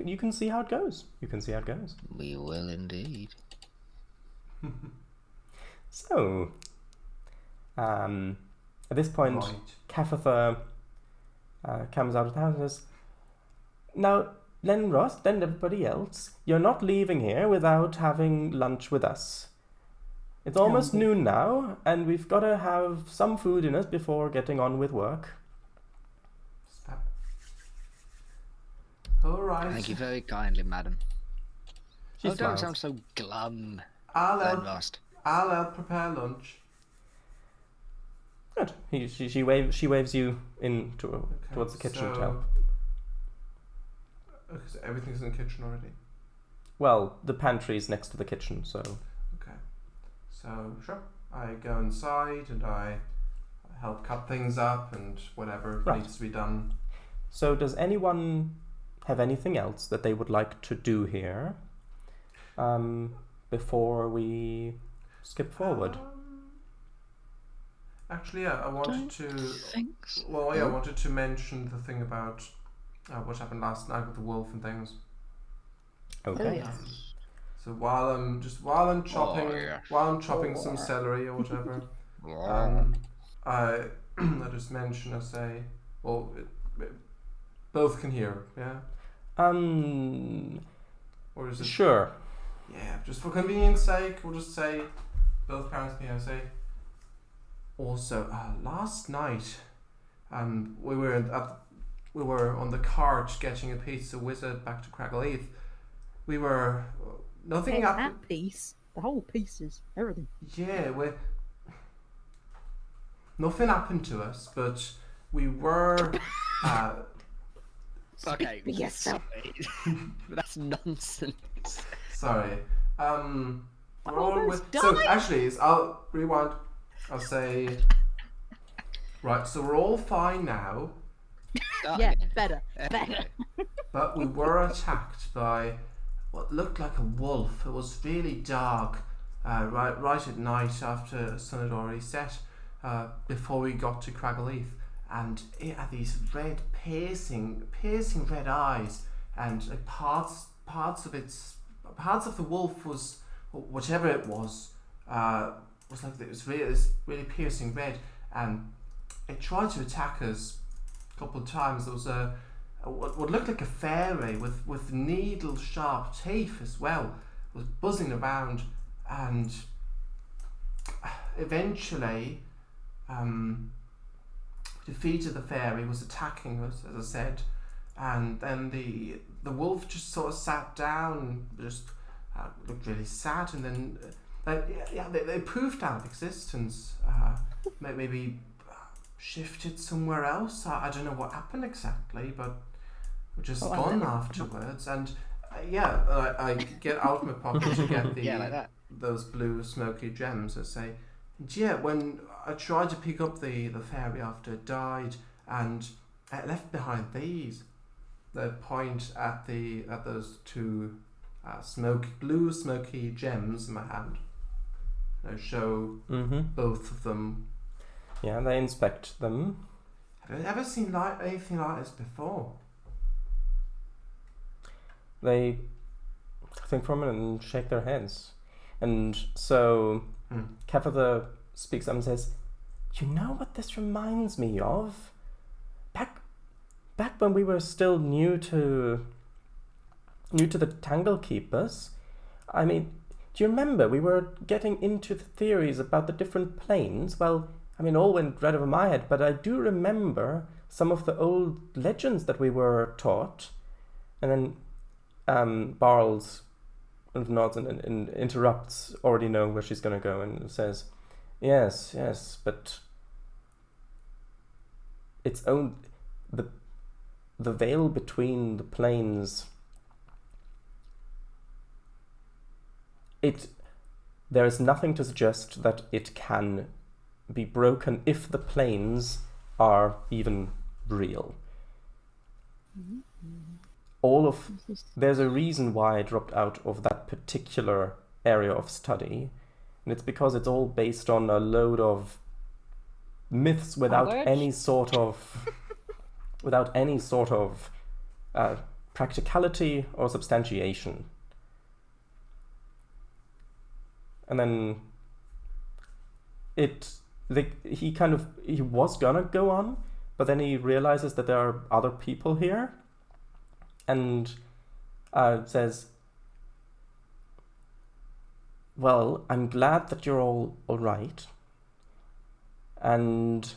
you can see how it goes. You can see how it goes. We will indeed. So... at this point, Right. Caphatha comes out of the house and says, "Now, Lenros, and everybody else, you're not leaving here without having lunch with us. It's almost noon now, and we've got to have some food in us before getting on with work." All right. Thank you very kindly, madam. She Don't smiles. sound so glum, I'll Lenrost. help prepare lunch. Good. She waves you in towards the kitchen to help. Okay, so everything's in the kitchen already. Well, the pantry's next to the kitchen, so... Okay. So, sure. I go inside and I help cut things up and whatever needs to be done. So does anyone have anything else that they would like to do here before we skip forward? Actually, yeah, I wanted to... Thanks. Well, yeah, I wanted to mention the thing about what happened last night with the wolf and things. Okay. Oh, yes. So while I'm chopping some celery or whatever, I just mention, I say, well, both can hear, yeah? Or is it... Sure. Yeah, just for convenience sake, we'll just say both parents can hear. Say, also, last night, we were on the cart getting a piece of wizard back to Craggleheath. We were nothing happened. That piece, the whole pieces, everything. Yeah, nothing happened to us, but we were. Okay. For yourself. That's nonsense. Sorry. I almost So died. actually, I'll rewind. I'll say. Right, so we're all fine now, Yeah, better. but we were attacked by what looked like a wolf. It was really dark, right at night after the sun had already set, before we got to Craggleheath, and it had these red, piercing red eyes, and like parts of the wolf was, whatever it was like it was really piercing red, and it tried to attack us a couple of times. There was what looked like a fairy with needle sharp teeth as well, was buzzing around, and eventually defeated the fairy, was attacking us, as I said, and then the wolf just sort of sat down, just looked really sad, and then they poofed out of existence. Maybe shifted somewhere else. I don't know what happened exactly, but we're just gone afterwards. And I get out of my pocket to get the those blue smoky gems. I say, when I tried to pick up the fairy after it died, and I left behind these. They point at those two blue smoky gems in my hand. I show both of them. Yeah, they inspect them. Have you ever seen anything like this before? they think for a minute and shake their heads. And so Kefitha speaks up and says, "You know what this reminds me of? Back when we were still new to the Tangle Keepers, I mean, do you remember we were getting into the theories about the different planes? Well, I mean, all went right over my head, but I do remember some of the old legends that we were taught." And then Barles kind of nods and interrupts, already knowing where she's going to go, and says, yes, but it's only the veil between the planes. There is nothing to suggest that it can be broken if the planes are even real. There's a reason why I dropped out of that particular area of study, and it's because it's all based on a load of myths without any sort of practicality or substantiation. And then he was gonna go on, but then he realizes that there are other people here, and says, well, I'm glad that you're all right, and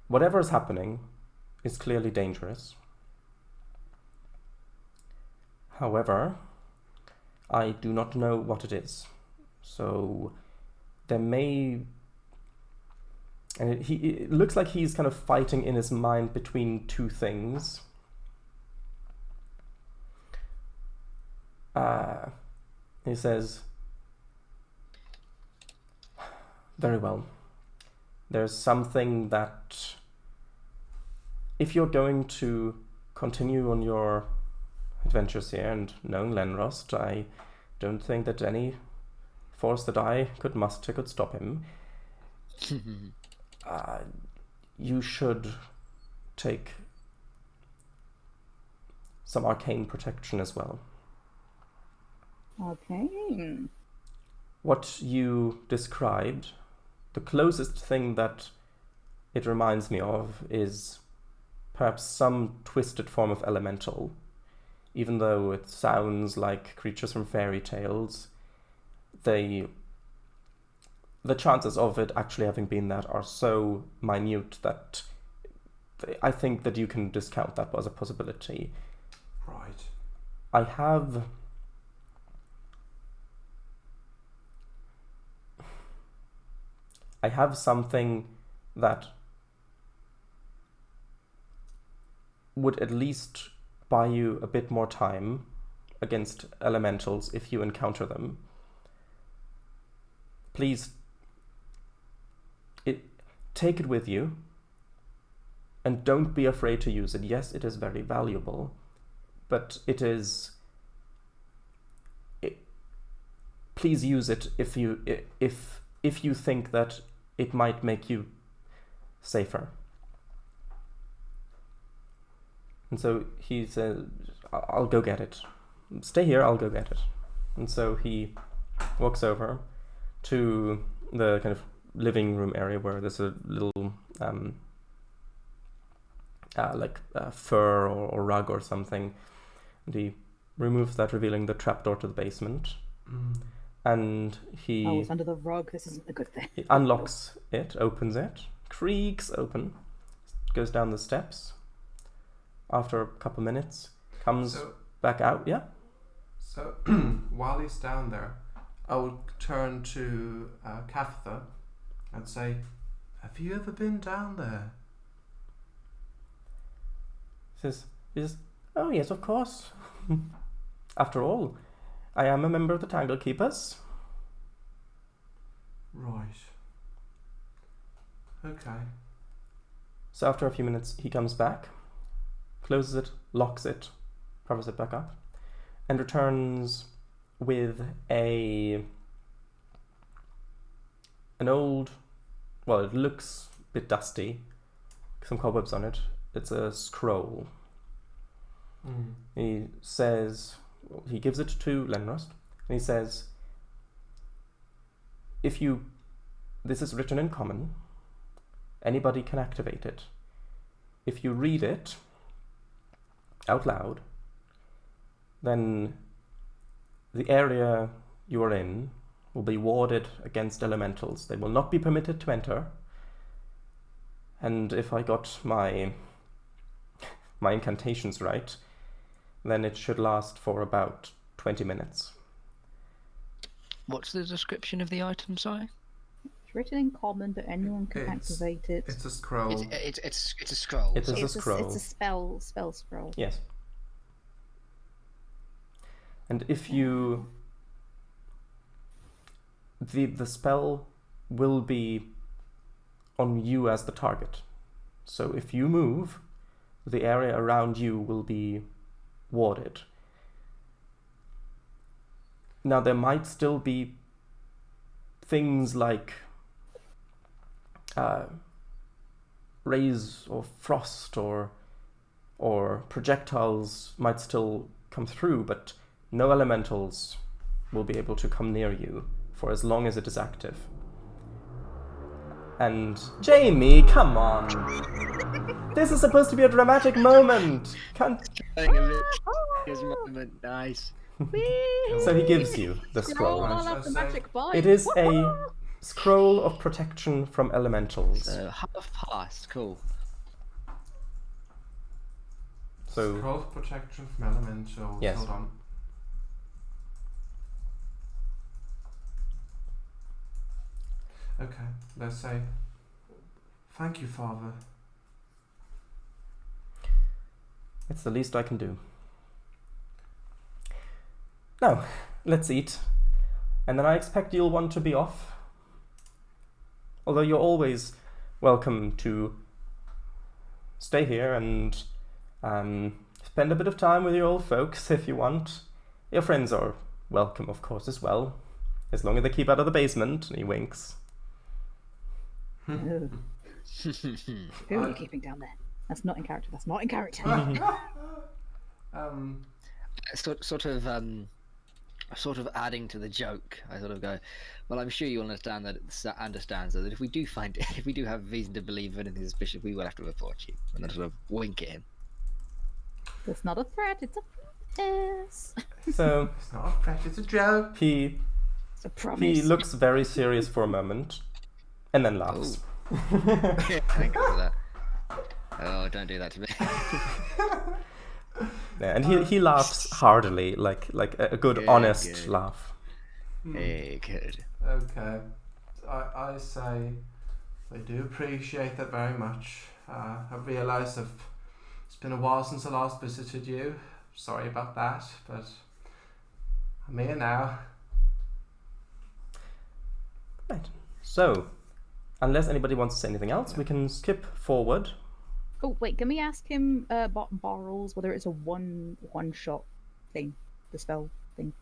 whatever is happening is clearly dangerous. However, I do not know what it is. So there may... And it looks like he's kind of fighting in his mind between two things. He says, very well. There's something that... If you're going to continue on your adventures here and knowing Lenrost, I don't think that any force that I could muster could stop him. You should take some arcane protection as well. Okay. What you described, the closest thing that it reminds me of is perhaps some twisted form of elemental. Even though it sounds like creatures from fairy tales, the chances of it actually having been that are so minute that I think that you can discount that as a possibility. Right. I have something that would at least buy you a bit more time against elementals if you encounter them. Please take it with you and don't be afraid to use it. Yes, it is very valuable, but please use it if you think that it might make you safer. And so he says, I'll go get it. Stay here, I'll go get it. And so he walks over to the kind of living room area where there's a little fur or rug or something. And he removes that, revealing the trapdoor to the basement. And he... Oh, it's under the rug. This isn't a good thing. He unlocks it, opens it, creaks open, goes down the steps. After a couple minutes, comes back out. Yeah. So while he's down there, I will turn to Kefitha and say, "Have you ever been down there?" He says, "Oh yes, of course. After all, I am a member of the Tangle Keepers." Right. Okay. So after a few minutes, he comes back, closes it, locks it, covers it back up, and returns with an old well, it looks a bit dusty, some cobwebs on it. It's a scroll. He says, he gives it to Lenrost, and he says, this is written in common, anybody can activate it. If you read it out loud, then the area you are in will be warded against elementals. They will not be permitted to enter. And if I got my incantations right, then it should last for about 20 minutes. What's the description of the item, sorry? It's written in common, but anyone can activate it. It's a scroll. It's a scroll. It is a scroll. It's a spell scroll. Yes. And if you... The spell will be on you as the target. So if you move, the area around you will be warded. Now there might still be things like rays or frost or projectiles might still come through, but no elementals will be able to come near you for as long as it is active. And Jamie, come on! This is supposed to be a dramatic moment! Can't... His moment, nice. So he gives you the scroll. It is a scroll of protection from elementals. Half past, cool. So Scroll of protection from elementals. Yes. Hold on. Okay, let's say, thank you, Father. it's the least I can do. Now, let's eat. And then I expect you'll want to be off. Although you're always welcome to stay here and spend a bit of time with your old folks if you want. Your friends are welcome, of course, as well. As long as they keep out of the basement. And he winks. Who are you keeping down there? That's not in character. That's not in character. Sort of adding to the joke, I sort of go, well, I'm sure you understand that if we do have reason to believe anything suspicious, we will have to report you. And then sort of wink at him. That's not a threat. It's a promise. So It's not a threat, it's a joke. he It's a promise. he looks very serious for a moment, and then laughs. Thank God for that. Oh, don't do that to me. Yeah, and he laughs heartily, like a good, Good, honest good. laugh. Hey, good. Okay. I say I do appreciate that very much. I realise it's been a while since I last visited you. Sorry about that, but I'm here now. Right. So, unless anybody wants to say anything else, we can skip forward. Oh wait, can we ask him Barrels whether it's a one shot thing, the spell thing?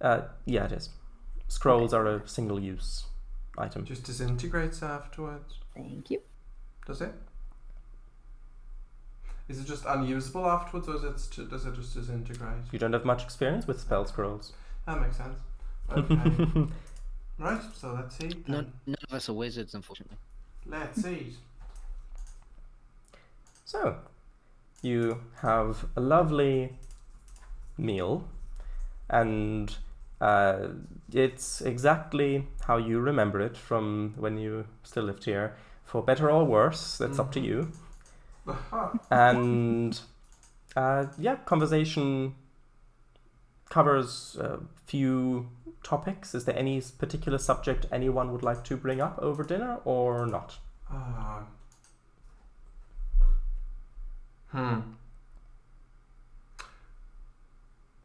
Yeah, it is. Scrolls are a single use item. Just disintegrates afterwards. Thank you. Does it? Is it just unusable afterwards, or does it just disintegrate? You don't have much experience with spell scrolls. That makes sense. Okay. Right, so let's eat then. None of us are wizards, unfortunately. Let's eat. So, you have a lovely meal, and it's exactly how you remember it from when you still lived here. For better or worse, that's up to you. And yeah, conversation covers a few topics. Is there any particular subject anyone would like to bring up over dinner or not? I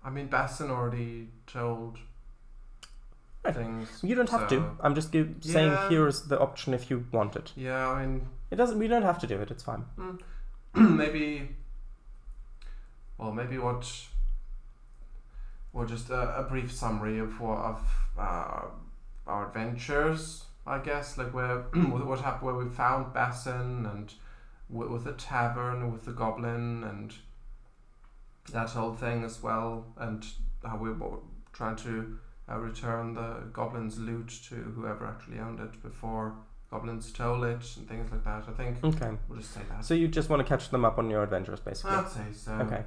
mean, Basson already told things. You don't have to. I'm just saying Yeah. here's the option if you want it. Yeah, I mean, It doesn't. We don't have to do it. It's fine. maybe just a brief summary of our adventures I guess like where what happened, where we found Besson, and with the tavern, with the goblin, and that whole thing as well, and how we were trying to return the goblin's loot to whoever actually owned it before goblins stole it, and things like that. I think we'll just say that. So you just want to catch them up on your adventures, basically. I'd say so. Okay.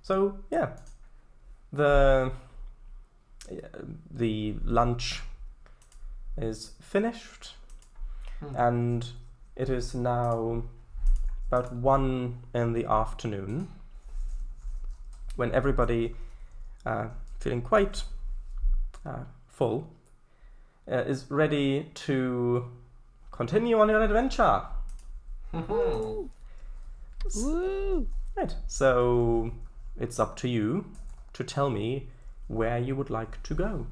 So yeah, the lunch is finished, and it is now about 1 in the afternoon, when everybody, feeling quite full, is ready to continue on your adventure. Woo! Right, so it's up to you to tell me where you would like to go.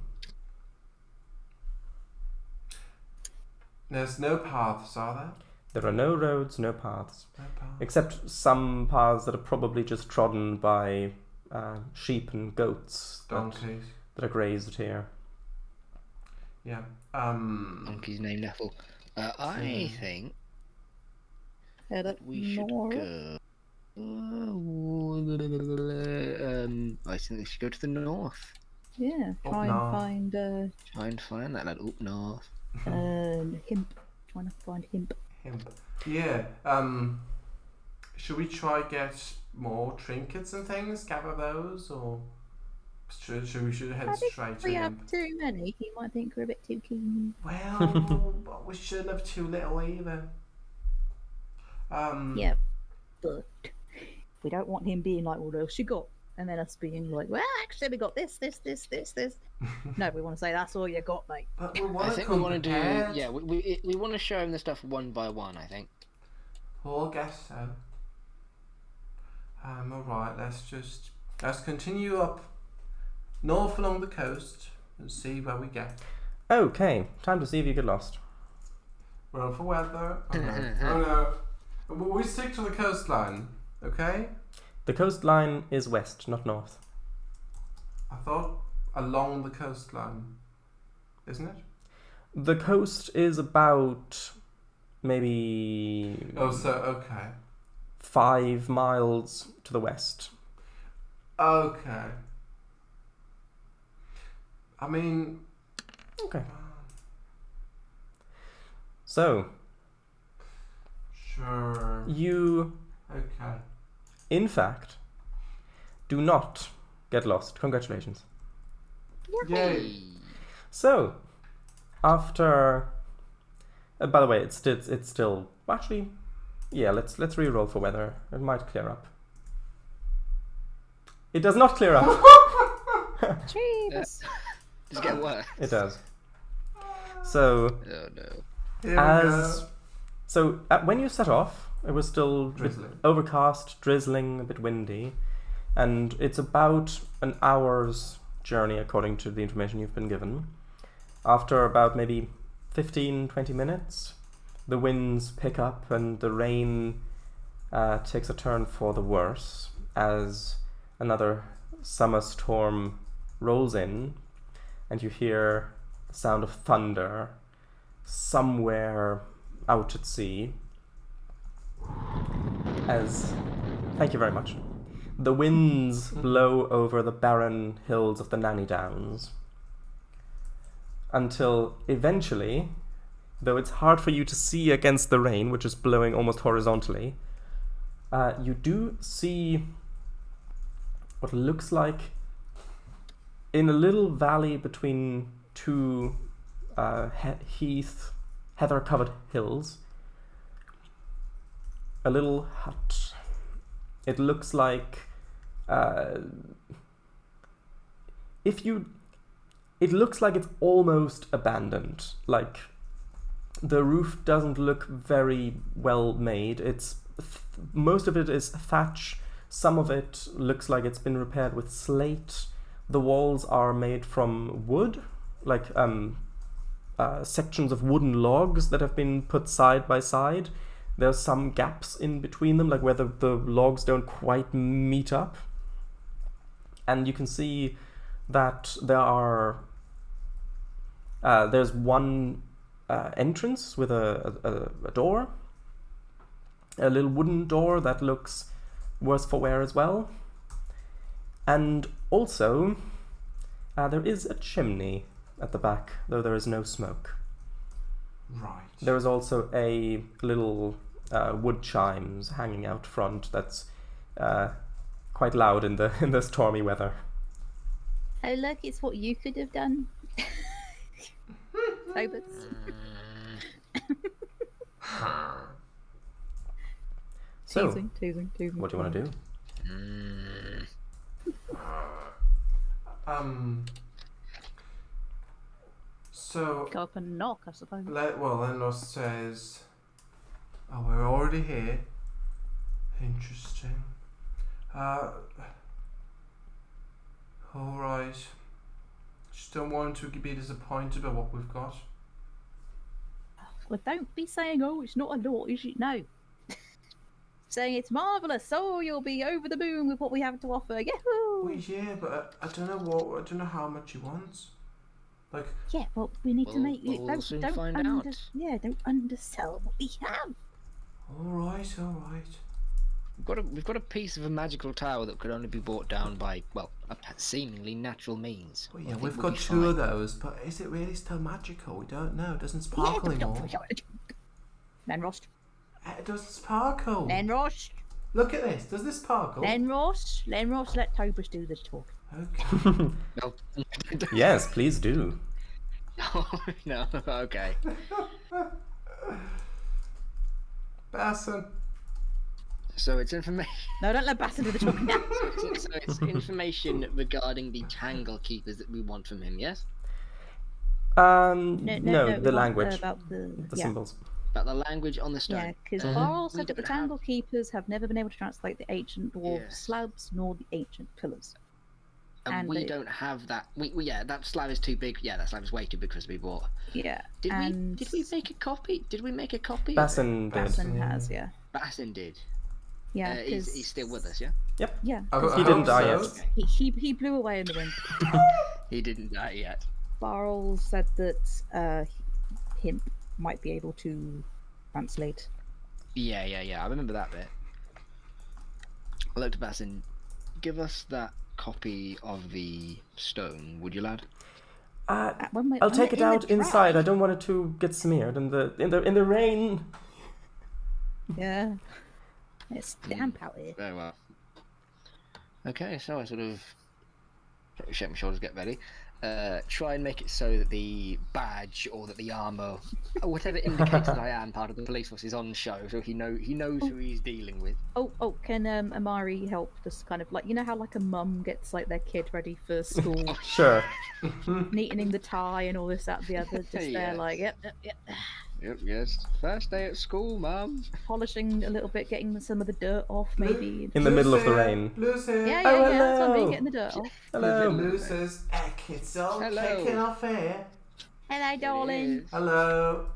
There's no paths, are there? There are no roads, no paths. No paths. Except some paths that are probably just trodden by sheep and goats Donkeys. that are grazed here. Yeah. Donkey's named Ethel. I think Head up we should north. go. I think we should go to the north. Yeah, Up try north. and find Try and find that up north. Himp. Trying to find Himp. Himp. Yeah. Should we try get more trinkets and things? Gather those, or should we head I think straight if to we have Himp? too many, he might think we're a bit too keen. Well, but we shouldn't have too little either. Yeah, but we don't want him being like, what else you got? And then us being like, well, actually, we got this. No, we want to say, that's all you got, mate. But we I want to think we come want to do. prepared. Yeah, we want to show him the stuff one by one. I think. Oh, I guess so. Alright, let's continue up north along the coast and see where we get. Okay, time to see if you get lost. Roll for weather. Oh no. Oh no. We stick to the coastline, okay? The coastline is west, not north. I thought along the coastline, isn't it? The coast is about maybe Oh, so okay. 5 miles to the west. Okay. I mean, Okay. So, sure. you, Okay. in fact, do not get lost. Congratulations. Yay. So, after... by the way, it's still... Actually, yeah, let's re-roll for weather. It might clear up. It does not clear up. Jeez. Just get worse. It does. So, Oh no. Here we go. So, when you set off, it was still a bit Drizzling. overcast, drizzling, a bit windy, and it's about an hour's journey according to the information you've been given. After about maybe 15-20 minutes, the winds pick up and the rain takes a turn for the worse as another summer storm rolls in, and you hear the sound of thunder somewhere out at sea. Thank you very much. The winds blow over the barren hills of the Nanny Downs until eventually, though it's hard for you to see against the rain, which is blowing almost horizontally, you do see what looks like, in a little valley between two heather-covered hills, a little hut. It looks like it looks like it's almost abandoned. Like, the roof doesn't look very well made. Most of it is thatch. Some of it looks like it's been repaired with slate. The walls are made from wood, like sections of wooden logs that have been put side by side. There's some gaps in between them, like where the logs don't quite meet up. And you can see that there's one entrance with a door, a little wooden door that looks worse for wear as well. And also, there is a chimney at the back, though there is no smoke. Right. There is also a little wood chimes hanging out front that's quite loud in the stormy weather. Oh, look, it's what you could have done. Phobos. So, Teasing. what do you want to do? So Go up and knock, I suppose. Lenros says, "Oh, we're already here. Interesting. All right. Just don't want to be disappointed by what we've got." Well, don't be saying, "Oh, it's not a lot, is it?" No. Saying it's marvellous, so you'll be over the moon with what we have to offer. Yahoo! Well, yeah, but I don't know how much he wants. Like, Yeah, well, we need to make you. We'll soon find out. Yeah, don't undersell what we have. all right. We've got a piece of a magical tower that could only be brought down by, well, seemingly natural means. Well, I yeah, think we've we'll got be two of fine. those, but is it really still magical? We don't know. It doesn't sparkle anymore. Lenrost. It doesn't sparkle. Lenrost. Look at this. Does this sparkle? Lenrost, let Tobus do the talk. Okay. No. Yes, please do. No, okay. Basson. So it's information. No, don't let Basson do the talking now. So it's information regarding the Tangle Keepers that we want from him. Yes. No, we the want, language, about the symbols. About the language on the stone. Yeah, because Mhm. Barl We said that the don't have- Tangle Keepers have never been able to translate the ancient dwarf Yes. slabs nor the ancient pillars. And and we they- don't have that. Yeah, that slab is too big. Yeah, that slab is way too big for us to be bought. Yeah, Did and we make a copy? Did we make a copy? Basson did. Basson has, yeah. Basson did. Yeah, He's still with us, yeah. Yeah, I 'cause He didn't die hope yet. so. he blew away in the wind. He didn't die yet. Barl said that Himp might be able to translate. Yeah. I remember that bit. I looked at Basson. Give us that copy of the stone, would you, lad? I'll take it out inside. I don't want it to get smeared in the rain. Yeah, it's damp out here. Very well. Okay, so I sort of shake my shoulders, get ready. Try and make it so that the badge or that the armor, or whatever indicates that I am part of the police force, is on show, so he knows who he's dealing with. Oh, can Amari help? Just kind of like, you know how like a mum gets like their kid ready for school, Sure. neatening the tie and all this, that, the other. Just there, Yes. like, yep. Yep, yes. First day at school, Mum. Polishing a little bit, getting some of the dirt off, maybe. In the middle of the Blue's here. rain. Blue's here. Yeah, Oh, that's what I mean, hello. getting the dirt off. Hello. Blue says, "Heck, it's all Hello. kicking off here." Hello, darling. Hello.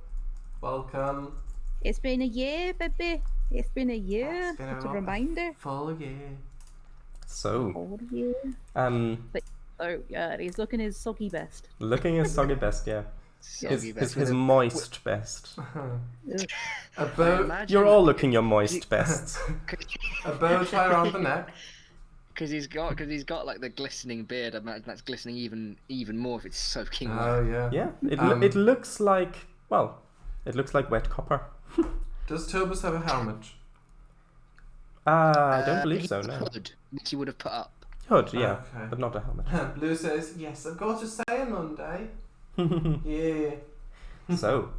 Welcome. It's been a year, baby. It's been a year. It's been a It's a lot. reminder. Full year. So, All year. So, he's looking his soggy best. looking his soggy best, yeah. Soggy best His with a- moist best. Ugh. A I bow, imagine- You're all looking your moist bests. a bow tie around the neck. Because he's got like the glistening beard. I imagine that's glistening even more if it's soaking wet. Oh yeah. Yeah, Um, it looks like, well, it looks like wet copper. Does Tobus have a helmet? I don't believe His so, no. hood, which he would have put up. Hood, yeah, Okay. but not a helmet. Blue says, "Yes, I've got to say on Monday." Yeah. So,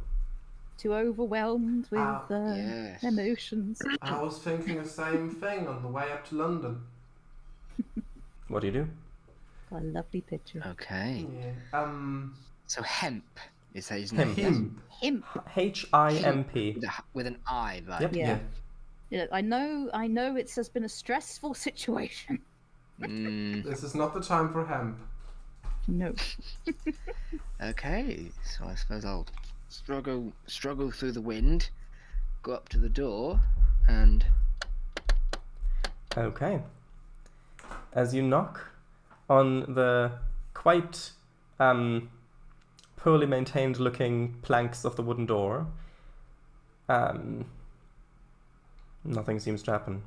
Too overwhelmed with Yes. emotions. I was thinking the same thing on the way up to London. what do you do? Got a lovely picture. Okay. Yeah. So Hemp is his name. Hemp. Him. Himp. H-I-M-P. With an I, right? Yep. Yeah. Yeah, I know it has been a stressful situation. Mm, This is not the time for hemp. No. okay. So I suppose I'll struggle through the wind, go up to the door, and Okay. As you knock on the quite poorly maintained looking planks of the wooden door. Nothing seems to happen.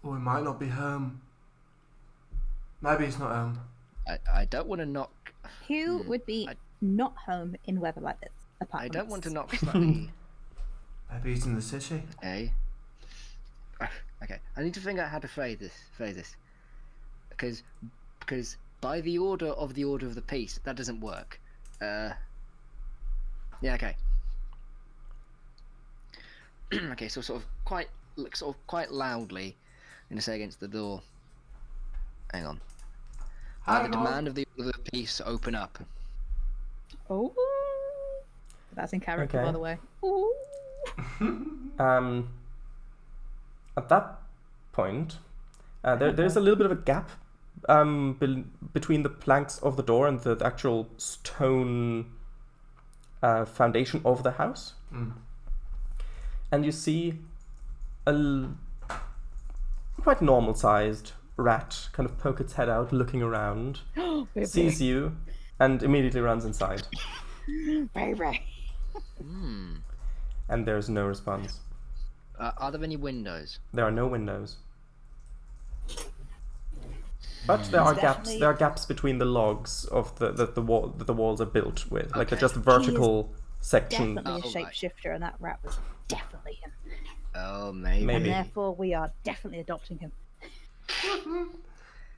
Or it might not be home. Maybe it's not home. I don't want to knock. Who would be not home in weather like this? Apart I from don't us? want to knock slightly. Maybe he's in the city. Okay. Okay. I need to figure out how to phrase this. Because by the order of the piece, that doesn't work. Yeah. Okay. Okay. So sort of quite loudly, I'm gonna say against the door. Hang on. The Hang on. demand of the order of the piece, open up. Oh, that's in character, Okay. by the way. Ooh. At that point, there's a little bit of a gap between the planks of the door and the actual stone foundation of the house. And you see a quite normal-sized rat kind of poke its head out, looking around, sees you, and immediately runs inside. Baby. And there's no response. Are there any windows? There are no windows. But there are gaps. definitely- There are gaps between the logs of the wall that the walls are built with, like they're Okay. just vertical section. Definitely a Oh, right. shapeshifter, and that rat was definitely him. Oh, maybe. Maybe. And therefore, we are definitely adopting him.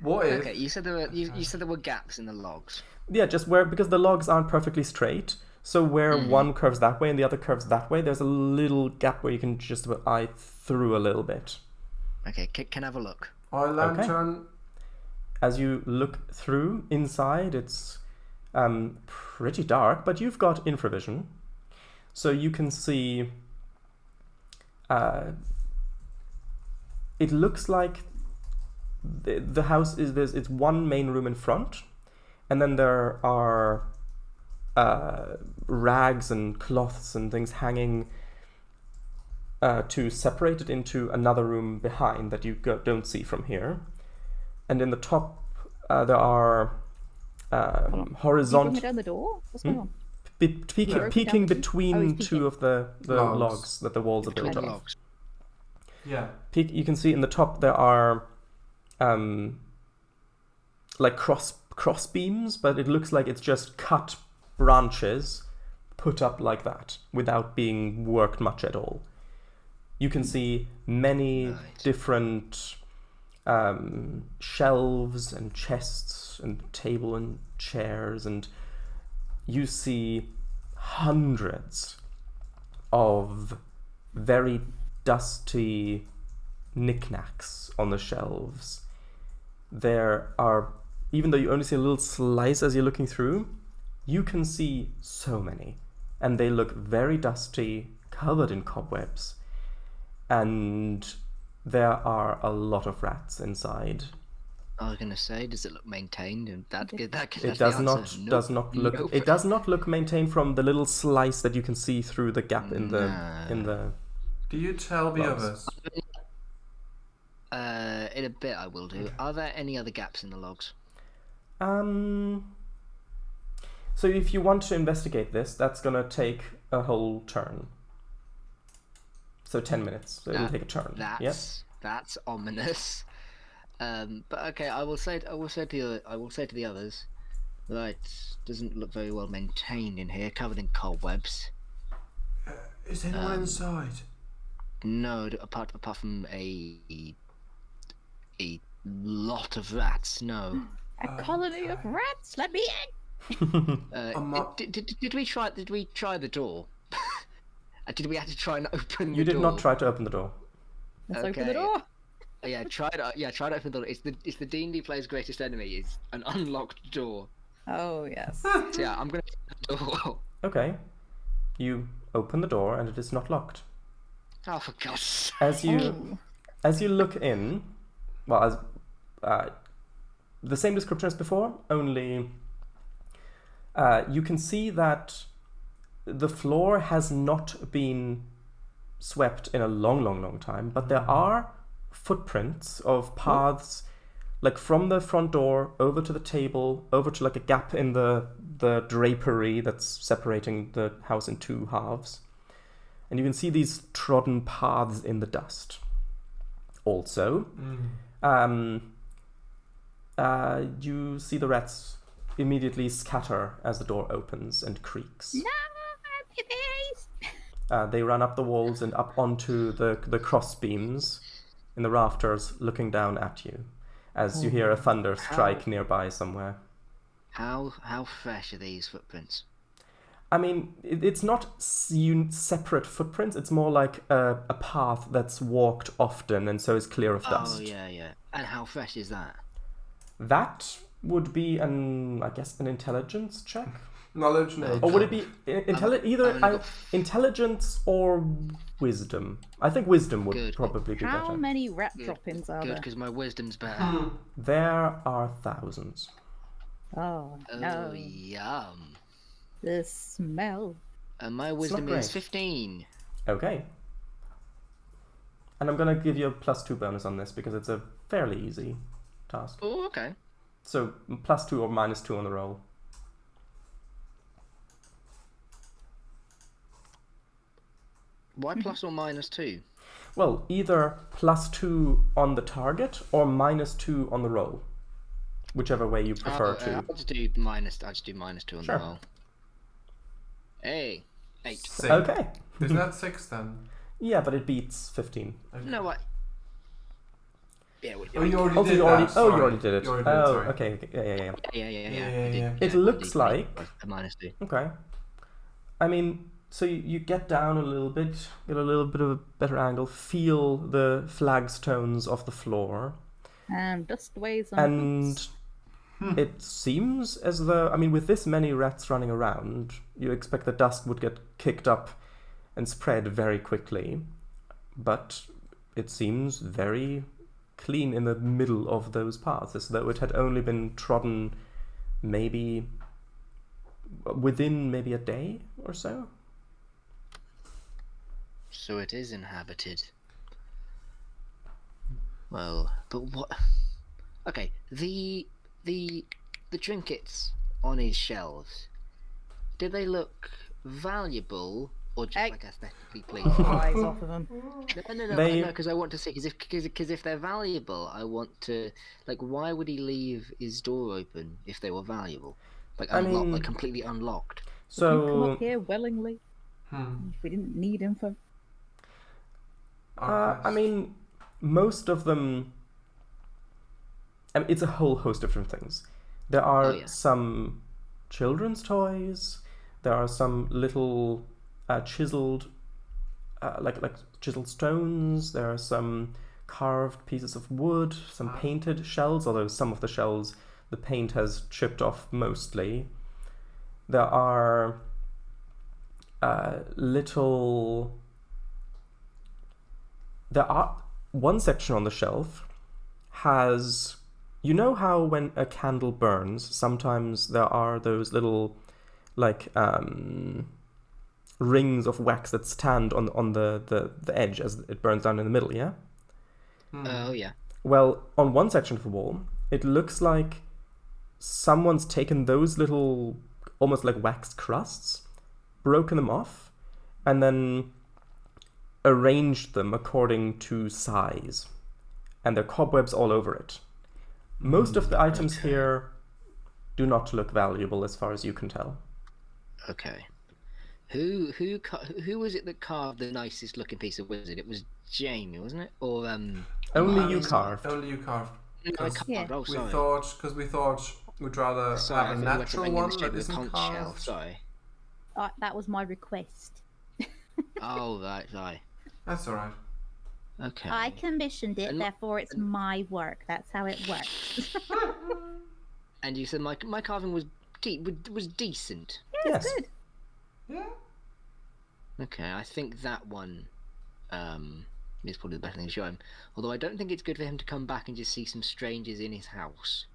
What if? Okay, you said there were gaps in the logs. Yeah, just because the logs aren't perfectly straight. So where one curves that way and the other curves that way, there's a little gap where you can just about eye through a little bit. Okay, can I have a look? Our lantern. As you look through inside, it's pretty dark, but you've got infravision, so you can see. It looks like the house it's one main room in front, and then there are rags and cloths and things hanging to separate it into another room behind that you don't see from here. And in the top, there are Can you bring me horizontal, down the door? What's going on? peeking between he's two peeking. of the Logs. logs that the walls are built Between the of. logs. Yeah. You can see in the top there are like cross beams, but it looks like it's just cut branches put up like that without being worked much at all. You can see many Right. different shelves and chests and table and chairs, and you see hundreds of very dusty knickknacks on the shelves. There are, even though you only see a little slice as you're looking through, you can see so many, and they look very dusty, covered in cobwebs, and there are a lot of rats inside. I was gonna say, does it look maintained? And that It that's does the not answer. Nope. does not look Nope. it does not look maintained from the little slice that you can see through the gap in the Do you tell the Logs. others? In a bit I will do. Are there any other gaps in the logs? So if you want to investigate this, that's gonna take a whole turn. So 10 minutes. So it'll take a turn. That's ominous. But okay, I will say to the others that it doesn't look very well maintained in here, covered in cobwebs. Is anyone inside? No, apart from a lot of rats. No. A colony of rats. Let me in. Did we try the door? Did we have to try and open the You door? did not try to open the door. Let's open Okay. the door. Try to open the door. It's the D&D player's greatest enemy is an unlocked door. Oh yes. So yeah, I'm gonna open the door. Okay. You open the door and it is not locked. Oh, for God's sake. As you look in, well, as the same description as before, only you can see that the floor has not been swept in a long time, but there are footprints of paths like from the front door over to the table, over to like a gap in the drapery that's separating the house in two halves. And you can see these trodden paths in the dust. Also, you see the rats immediately scatter as the door opens and creaks. No, babies! They run up the walls and up onto the cross beams in the rafters, looking down at you, as you hear a thunder strike nearby somewhere. How fresh are these footprints? I mean, it's not separate footprints. It's more like a path that's walked often and so is clear of dust. Oh, yeah. And how fresh is that? That would be I guess an intelligence check. Knowledge, nature. Or would it be intelligence or wisdom? I think wisdom would probably be better. How many rat droppings are Good, there? because my wisdom's better. There are thousands. Oh, no. Oh, yum. The smell. And my wisdom is great. 15. Okay. And I'm going to give you a +2 bonus on this because it's a fairly easy task. Oh, okay. So +2 or -2 on the roll. Why plus or -2? Well, either +2 on the target or -2 on the roll. Whichever way you prefer to. I'll just do -2 on Sure. the roll. Hey, 8. 6. Okay. Isn't that 6 then? Yeah, but it beats 15. Okay. No, what? Yeah, Oh, you already Oh, did you that. already Sorry. did it. You already did it, Oh, sorry. okay. Yeah. yeah. It looks like a -2. Okay. I mean, so you get down a little bit, get a little bit of a better angle, feel the flagstones of the floor, And dustways and it seems as though, I mean, with this many rats running around, you expect the dust would get kicked up and spread very quickly, but it seems very clean in the middle of those paths, as though it had only been trodden maybe within maybe a day or so. So it is inhabited. Well, but what? Okay, the trinkets on his shelves. Do they look valuable or just like aesthetically pleasing? eyes off of them. No, because I want to see. Because if they're valuable, I want to. Like, why would he leave his door open if they were valuable? Like, unlocked, like completely unlocked. He'd come So up here willingly if we didn't need him for. I mean, most of them. I mean, it's a whole host of different things. There are some children's toys. There are some little chiseled, like chiseled stones. There are some carved pieces of wood. Some painted shells, although some of the shells the paint has chipped off mostly. There are There are one section on the shelf has, you know how when a candle burns, sometimes there are those little like rings of wax that stand on the edge as it burns down in the middle, yeah? Oh yeah. Well, on one section of the wall, it looks like someone's taken those little almost like wax crusts, broken them off, and then arranged them according to size, and there are cobwebs all over it. Most of the items here do not look valuable as far as you can tell. Okay. Who was it that carved the nicest looking piece of wizard? It was Jamie, wasn't it? Or Only you carved. Only you carved. No, I carved. Yeah. Oh, sorry. We thought we'd rather Sorry, have a I thought you were natural bringing one the shape that of the isn't conch carved. shell. Sorry. That was my request. Oh right. That's alright. Okay. I commissioned it, And- therefore it's my work. That's how it works. And you said my carving was decent. Yes. Good. Yeah. Okay, I think that one is probably the best thing to show him. Although I don't think it's good for him to come back and just see some strangers in his house.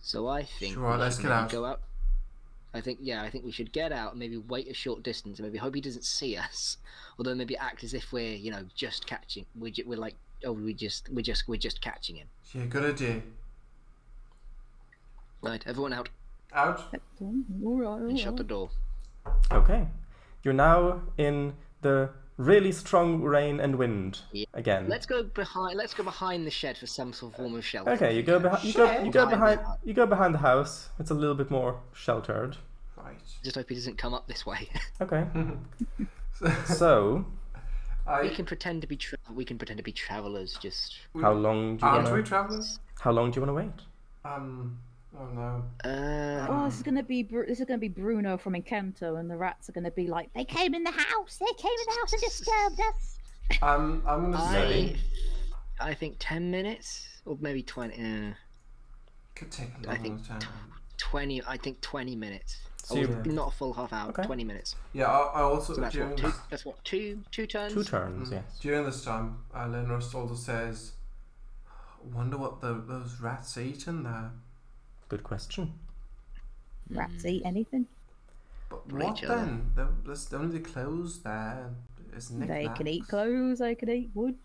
So I think Sure, we let's should get maybe out. go out. I think we should get out and maybe wait a short distance and maybe hope he doesn't see us. Although maybe act as if we're just catching. We're like, oh, we're just catching him. Yeah, good idea. Right, everyone out. Out. And shut the door. Okay. You're now in the really strong rain and wind Yeah. again. Let's go behind the shed for some sort of form of shelter. Okay, you go behind. You go behind the house. It's a little bit more sheltered. Right. Just hope he doesn't come up this way. Okay. So, we can pretend to be travelers. Just. how long do you Aren't we want to? travelers? How long do you want to wait? Oh no. Oh, this is gonna be Bruno from Encanto, and the rats are gonna be like, they came in the house and disturbed us. I'm gonna say I think 10 minutes or maybe 20. could take a I long think time. 20. I think 20 minutes. So Not a full half hour. Okay. 20 minutes. Yeah, I also So that's during what, this, two turns. 2 turns, yes. during this time, Lenros also says, "Wonder what those rats eat in there." Good question. Rats eat anything. But Probably what each other. then? There's only the clothes there. There's They can eat knickknacks. clothes. They can eat wood.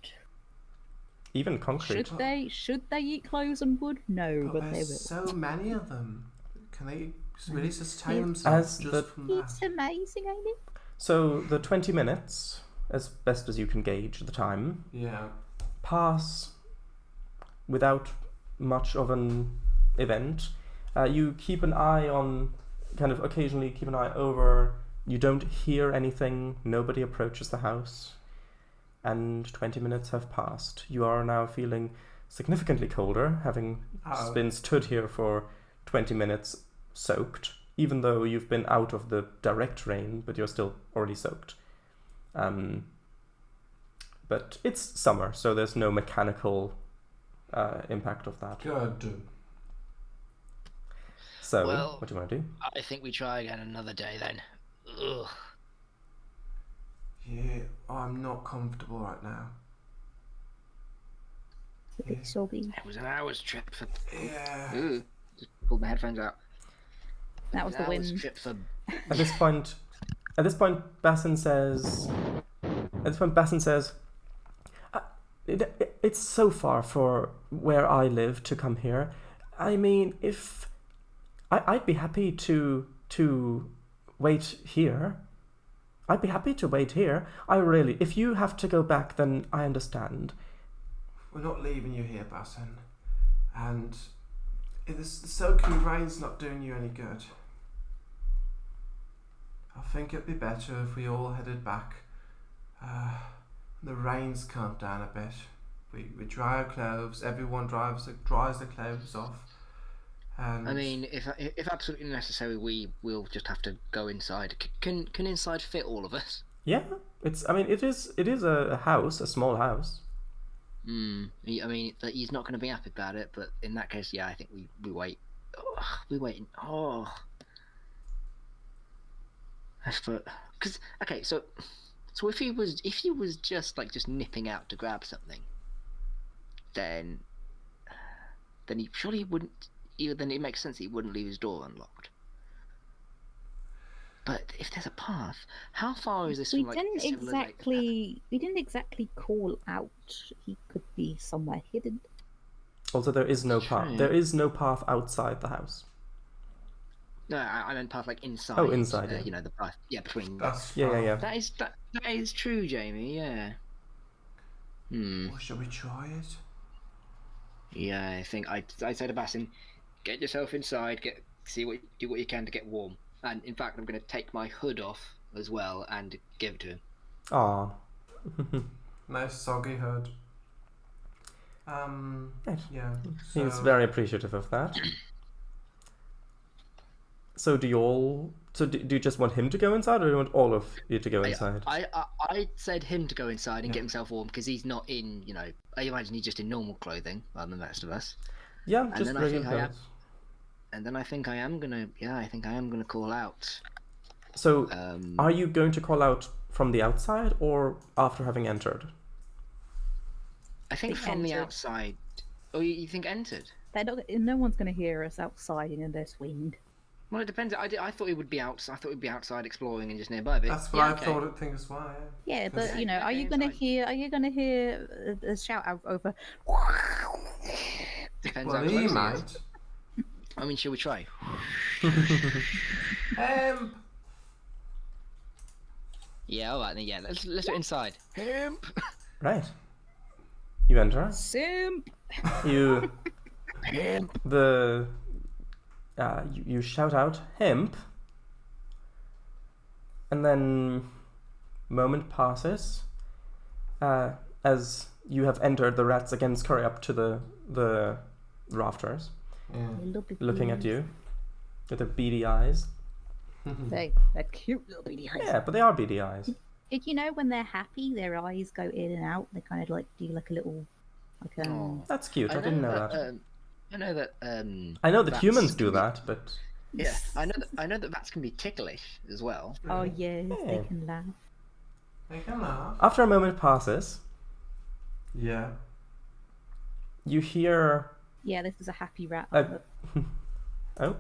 Even concrete. Should they eat clothes and wood? No, But but they will. there's so many of them. Can they really sustain Yes. themselves As just the- from that? It's amazing, ain't it? So the 20 minutes, as best as you can gauge the time, Yeah. pass without much of an event. You keep an eye on, kind of occasionally keep an eye over. You don't hear anything. Nobody approaches the house. And 20 minutes have passed. You are now feeling significantly colder, having Uh-oh. been stood here for 20 minutes soaked, even though you've been out of the direct rain, but you're still already soaked. But it's summer, so there's no mechanical impact of that. Good. So, Well- what do you want to do? I think we try again another day then. Ugh. Yeah, I'm not comfortable right now. It's a bit soggy. It was an hour's trip for. Yeah. Ooh, just pulled my headphones out. That was the An hour's wind. trip for. At this point, Bassin says, it's so far for where I live to come here. I mean, if I'd be happy to wait here. I'd be happy to wait here. If you have to go back, then I understand. We're not leaving you here, Bassin. And the soaking rain's not doing you any good. I think it'd be better if we all headed back. The rain's calmed down a bit. We dry our clothes. Everyone dries their clothes off. And I mean, if absolutely necessary, we'll just have to go inside. Can inside fit all of us? Yeah, it is a house, a small house. I mean, he's not going to be happy about it, but in that case, yeah, I think we wait. Oh, we wait. Oh, because okay, so if he was just nipping out to grab something, then he surely wouldn't. Then it makes sense that he wouldn't leave his door unlocked. But if there's a path, how far is this We from didn't exactly call out. He could be somewhere hidden. Also, there is no path. True. There is no path outside the house. No, I meant path inside. Oh, inside, yeah. You know, the path. Yeah, between. that's Yeah. That is true, Jamie. Yeah. Well, shall we try it? Yeah, I think I said to Bassin, get yourself inside, do what you can to get warm. And in fact, I'm going to take my hood off as well and give it to him. Ah. Nice soggy hood. Right. Yeah. He's so- very appreciative of that. So do you just want him to go inside, or do you want all of you to go inside? I said him to go inside and Yeah. get himself warm because he's not in, I imagine he's just in normal clothing rather than the rest of us. Yeah, just then I regular think I am- clothes. And then I think I am gonna call out. So, Um, are you going to call out from the outside or after having entered? I think Think from the entered. outside. Oh, you think entered? No one's going to hear us outside in this wind. Well, it depends. I thought he would be out. I thought he'd be outside exploring and just nearby. But That's what yeah, I okay. thought. Think as well. Yeah. Yeah, but Yeah, are you okay, going to inside. hear? Are you going to hear a shout out over? Depends Well, how he close he might. is. I mean, shall we try? Yeah, all right then. Yeah, let's do it inside. Hemp. Right. You enter. Simp. You Hemp. you shout out hemp, and then moment passes. As you have entered, the rats again scurry up to the rafters, looking at you with their beady eyes. They're cute little beady eyes. Yeah, but they are beady eyes. Did you know when they're happy, their eyes go in and out? They kind of like do like a little, like That's cute. I didn't know that. I know that. I know that rats humans do can be- that, but Yeah, I know that rats can be ticklish as well. Oh yes, Yeah. they can laugh. They can laugh. after a moment passes, Yeah. you hear Yeah, this is a happy rat. oh.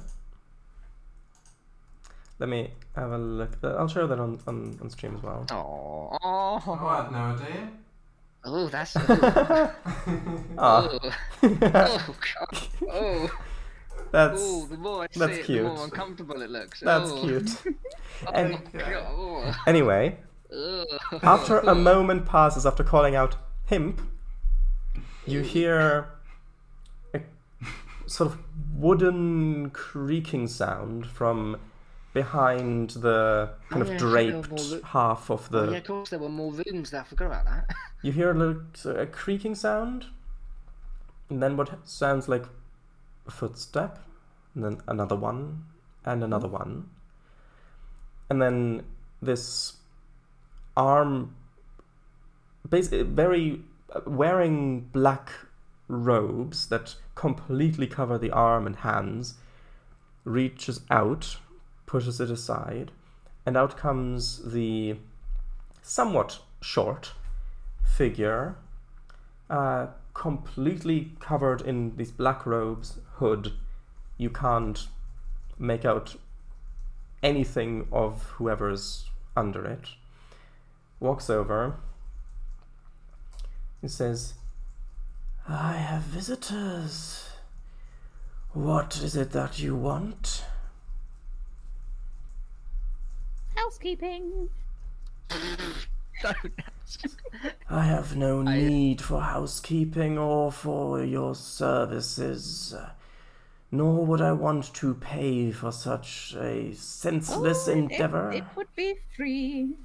Let me have a look. I'll show that on stream as well. Oh, I had no idea. oh, that's. Ah. Oh god. Oh. That's Oh, the more I see that's it, cute. the more uncomfortable it looks. That's Oh. cute. Oh, And god. Oh. anyway, Ugh. after a moment passes after calling out himp, you hear a sort of wooden creaking sound from behind the kind Oh, of yeah, draped half of Oh, yeah, the. of course there were more rooms there. I forgot about that. You hear a creaking sound, and then what sounds like a footstep, and then another one, and another one. And then this arm, basically very wearing black robes that completely cover the arm and hands, reaches out, pushes it aside, and out comes the somewhat short figure, completely covered in these black robes, hood. You can't make out anything of whoever's under it. Walks over. He says, "I have visitors. What is it that you want?" Housekeeping. "I have no need for housekeeping or for your services, nor would I want to pay for such a senseless endeavor. It would be free.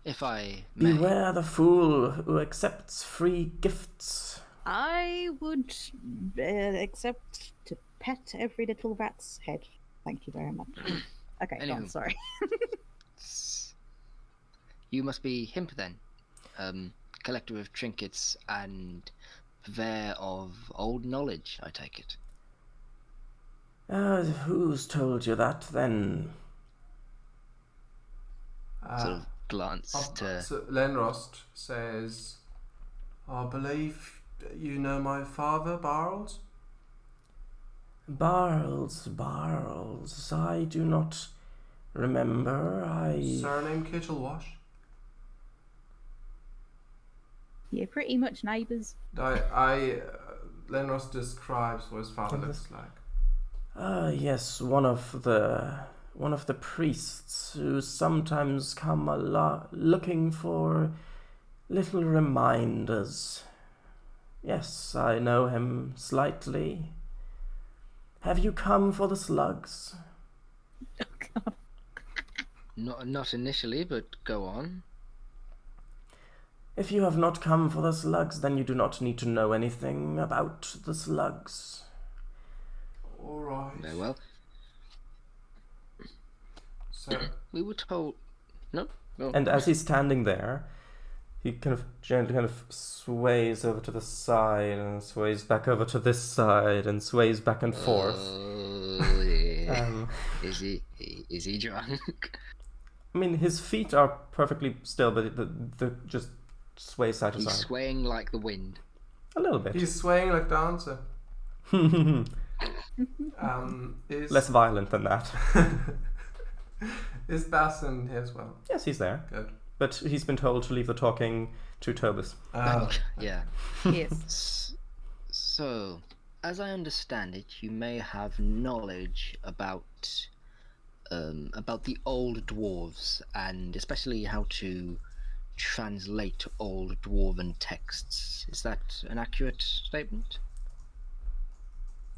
If I may. Beware the fool who accepts free gifts." I would accept to pet every little rat's head. Thank you very much. Okay, go on, Anywho. sorry. You must be Himp then, collector of trinkets and purveyor of old knowledge, I take it. Who's told you that then? Sort of glance to. So Lenrost says, "I believe you know my father, Barles." Barles, I do not remember. Surname Kittlewash. You're pretty much neighbours. Lenrost describes what his father looks like. Yes, one of the priests who sometimes come looking for little reminders. Yes, I know him slightly. Have you come for the slugs? Not initially, but go on. If you have not come for the slugs, then you do not need to know anything about the slugs. All right. Very well. So We were told. No. And as he's standing there, he kind of gently kind of sways over to the side and sways back over to this side and sways back and forth. Oh, yeah. Is he drunk? I mean, his feet are perfectly still, but the just sway side to He's side. swaying like the wind. A little bit. he's swaying like dancer. Is Less violent than that. Is Basson here as well? Yes, he's there. Good. But he's been told to leave the talking to Tobus. Yeah. Yes. So, as I understand it, you may have knowledge about the old dwarves, and especially how to translate old dwarven texts. Is that an accurate statement?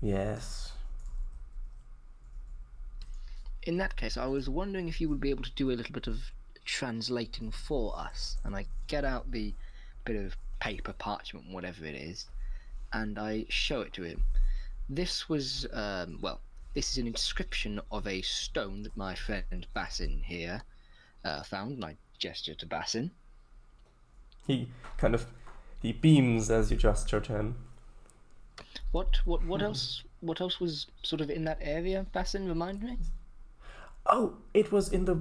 Yes. In that case, I was wondering if you would be able to do a little bit of translating for us. And I get out the bit of paper, parchment, whatever it is, and I show it to him. This was, this is an inscription of a stone that my friend Bassin here found, and I gesture to Bassin. He beams as you gesture to him. What else? What else was sort of in that area, Bassin? Remind me. Oh, it was in the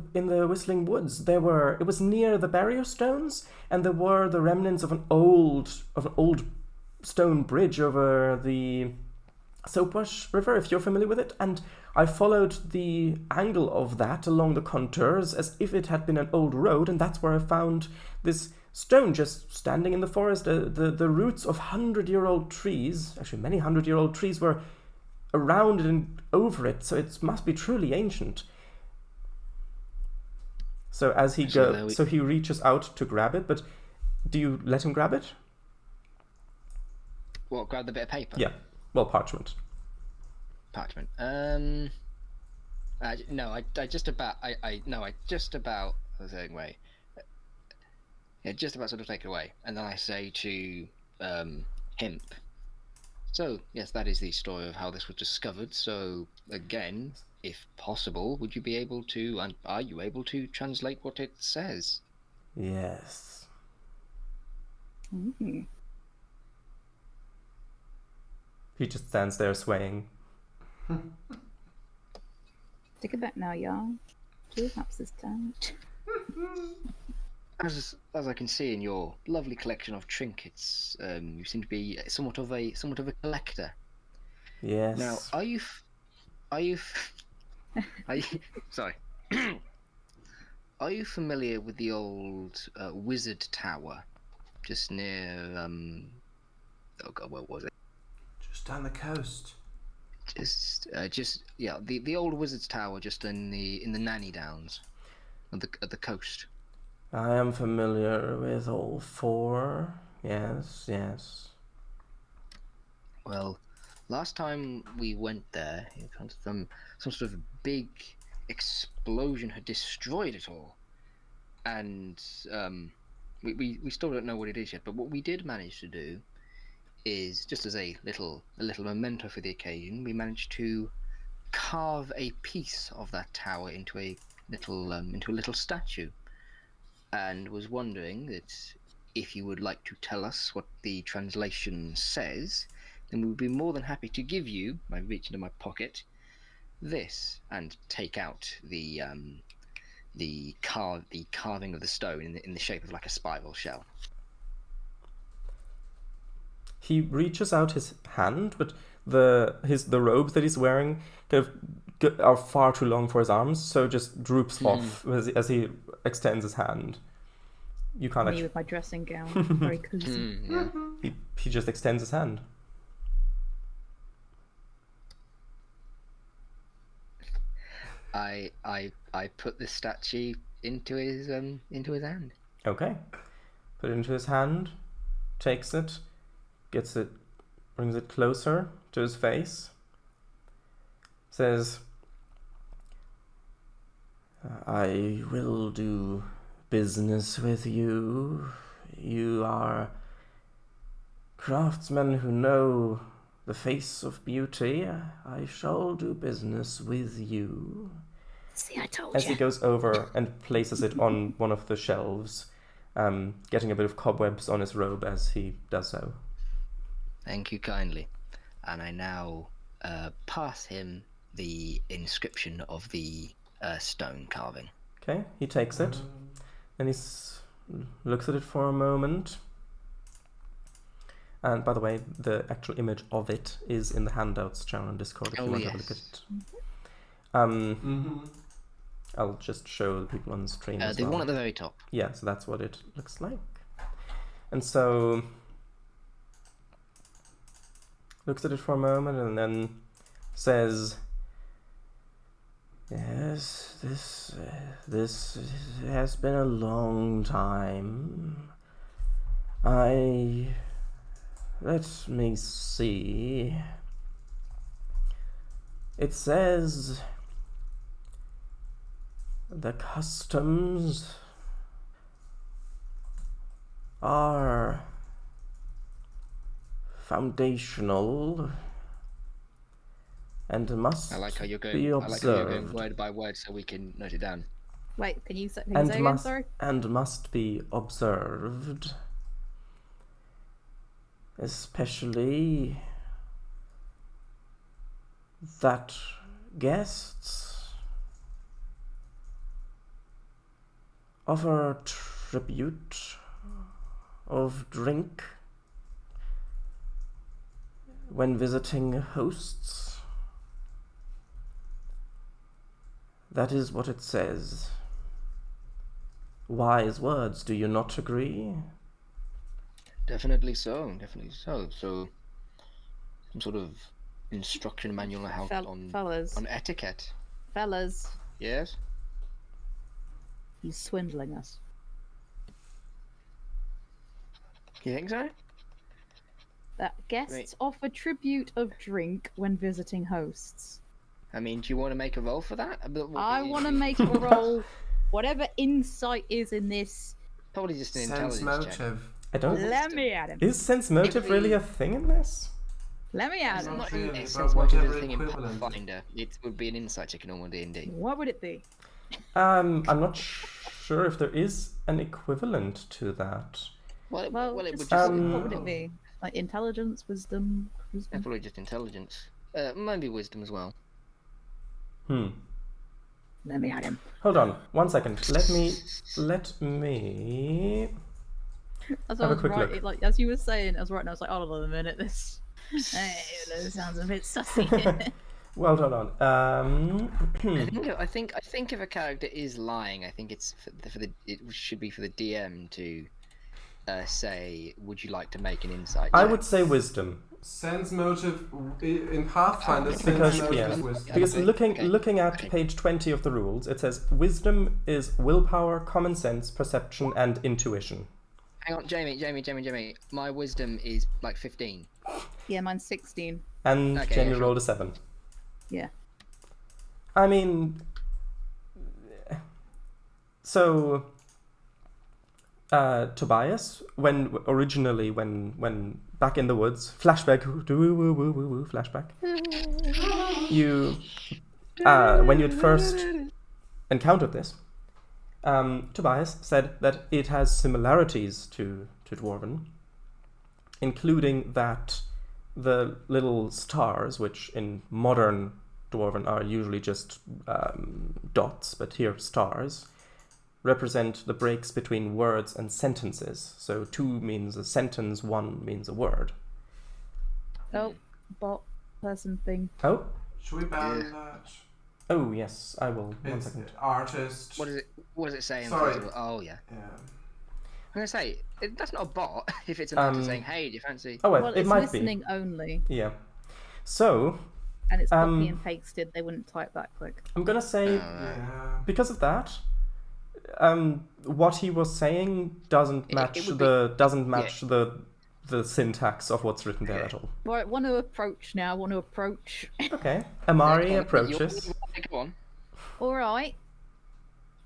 Whistling Woods. It was near the barrier stones, and there were the remnants of an old stone bridge over the Soapwash River, if you're familiar with it. And I followed the angle of that along the contours as if it had been an old road, and that's where I found this stone just standing in the forest. The roots of 100-year-old trees, actually many 100-year-old trees, were around it and over it, so it must be truly ancient. So as he he reaches out to grab it, but do you let him grab it? What, grab the bit of paper? Yeah. Well, parchment. Parchment. No, I just about. I just about. I was saying, wait. Yeah, just about sort of take it away, and then I say to Himp. So yes, that is the story of how this was discovered. So again, if possible, would you be able to, and are you able to translate what it says? Yes. Mm-hmm. He just stands there swaying. Take it back now, y'all. Perhaps this time. As I can see in your lovely collection of trinkets, you seem to be somewhat of a collector. Yes. Now, are you sorry? Are you familiar with the old wizard tower, just near oh god, where was it? Just down the coast. Just yeah, the old wizard's tower, just in the Nanny Downs, at the coast. I am familiar with all four. Yes, yes. Well, last time we went there, some sort of big explosion had destroyed it all, and we still don't know what it is yet. But what we did manage to do is, just as a little memento for the occasion, we managed to carve a piece of that tower into a little statue, and was wondering that if you would like to tell us what the translation says, then we would be more than happy to give you. I reach into my pocket this and take out the carving of the stone in the shape of like a spiral shell. He reaches out his hand, but the robes that he's wearing are far too long for his arms, so just droops off as he extends his hand. You can't. Me with my dressing gown, very cozy. Yeah. He just extends his hand. I put the statue into his hand. Okay. Put it into his hand. Takes it. Gets it. Brings it closer to his face. Says, "I will do business with you. You are craftsmen who know the face of beauty. I shall do business with you." See, I told As you. he goes over and places it on one of the shelves, getting a bit of cobwebs on his robe as he does so. Thank you kindly. And I now pass him the inscription of the stone carving. Okay, he takes it, and he looks at it for a moment. And by the way, the actual image of it is in the handouts channel on Discord if you want to have a look at it. I'll just show the people on the stream as the well. one at the very top. Yeah, so that's what it looks like. And so looks at it for a moment, and then says, "Yes, this has been a long time. Let me see. It says the customs are foundational and must I like how you're going. be I like how you're going observed, word by word so we can note it down. Wait, can you say and again? must Sorry. and must be observed, especially that guests offer tribute of drink when visiting hosts. That is what it says. Wise words, do you not agree? Definitely so. Definitely so. So, some sort of instruction manual on how Fellas. on etiquette. Fellas, Yes. he's swindling us. You think so? That guests Wait. offer tribute of drink when visiting hosts. I mean, do you want to make a roll for that? I want to make a roll. Whatever insight is in this, Probably just an Sense intelligence check. motive. I don't. let me at him. Is sense motive really a thing in this? Let me at It's him. Not not really, a but sense motive whatever is a thing in equivalent. Pathfinder. It would be an insight check in normal D&D. What would it be? I'm not sure if there is an equivalent to that. Well, Well, it would just, just what would it be? Like intelligence, wisdom, probably just intelligence. Maybe wisdom as well. Let me at him. Hold on, 1 second. Let me. That's Have what I a was quick right. look. Like as you were saying, I was writing. I was like, hold on a minute. This sounds a bit sussy. Well, hold on. I think if a character is lying, I think it's it should be for the DM to say, "Would you like to make an insight?" I check?" would say wisdom. Sense motive in Pathfinder. Because, Sense motive yeah, is wisdom. because Okay, looking at okay. page 20 of the rules, it says wisdom is willpower, common sense, perception, and intuition. Hang on, Jamie. My wisdom is like 15. Yeah, mine's 16. And Okay, Jamie yeah, sure. rolled a 7. Yeah. I mean, so Tobias, when back in the woods, flashback, flashback. You, when you had first encountered this, Tobias said that it has similarities to Dwarven, including that the little stars, which in modern Dwarven are usually just dots, but here stars, represent the breaks between words and sentences. So 2 means a sentence, 1 means a word. Oh, bot person thing. Oh, Should we ban that? oh yes, I will. 1 It's second. artist. What does it say? Sorry. Oh yeah. Yeah. I'm gonna say that's not a bot. If it's an artist saying, "Hey, do you fancy?" Oh, Well, it it's might listening only, be. Yeah. So and it's copy and pasted. They wouldn't type that quick. I'm gonna say Yeah. because of that, what he was saying doesn't match it would be- the syntax of what's written there at all. Right, want to approach now. Want to approach. Okay. Amari Go on, approaches. Go on. All right.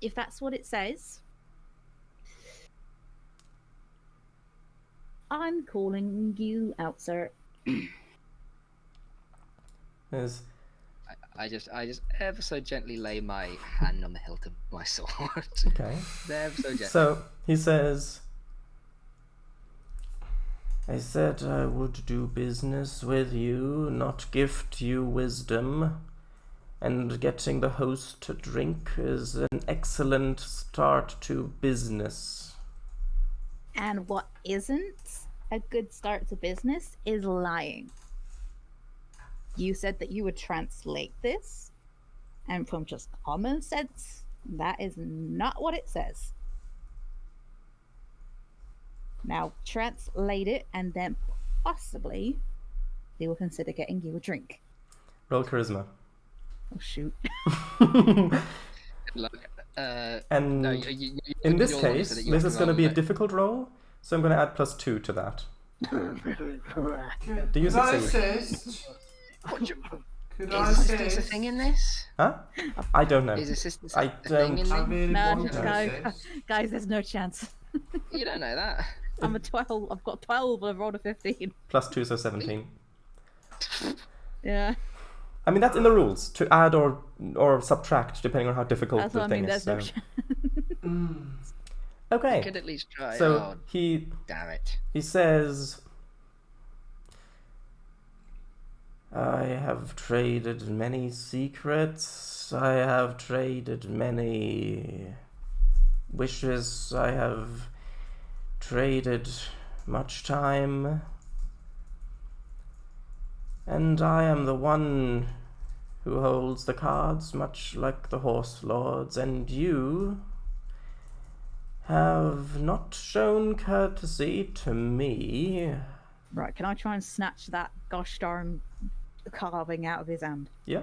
If that's what it says, I'm calling you out, sir. Is I just ever so gently lay my hand on the hilt of my sword. okay. Ever so gently. So he says, I said I would do business with you, not gift you wisdom. And getting the host to drink is an excellent start to business. And what isn't a good start to business is lying. You said that you would translate this, and from just common sense, that is not what it says. Now, translate it and then possibly they will consider getting you a drink. Roll charisma. Oh shoot! Look, And no, in this you're the one who case, said that you this have is to going to roll be a it. difficult roll, so I'm going to add +2 to that. Do you Could I succeed? assist? Could I Is assistance a assist? thing in this? Huh? I don't know. Is assistance I a thing in don't- I this? really No, want just to go. assist. Guys, there's no chance. You don't know that. I'm a 12. I've got 12. I've rolled a 15. +2, so 17. Yeah, I mean, that's in the rules, to add or subtract, depending on how difficult that's the what I thing mean. is. There's no So. chance. I Okay, could at least try. so Oh, he damn it. says, I have traded many secrets, I have traded many wishes, I have traded much time, and I am the one who holds the cards, much like the horse lords, and you have not shown courtesy to me. Right, can I try and snatch that gosh darn carving out of his hand? Yeah.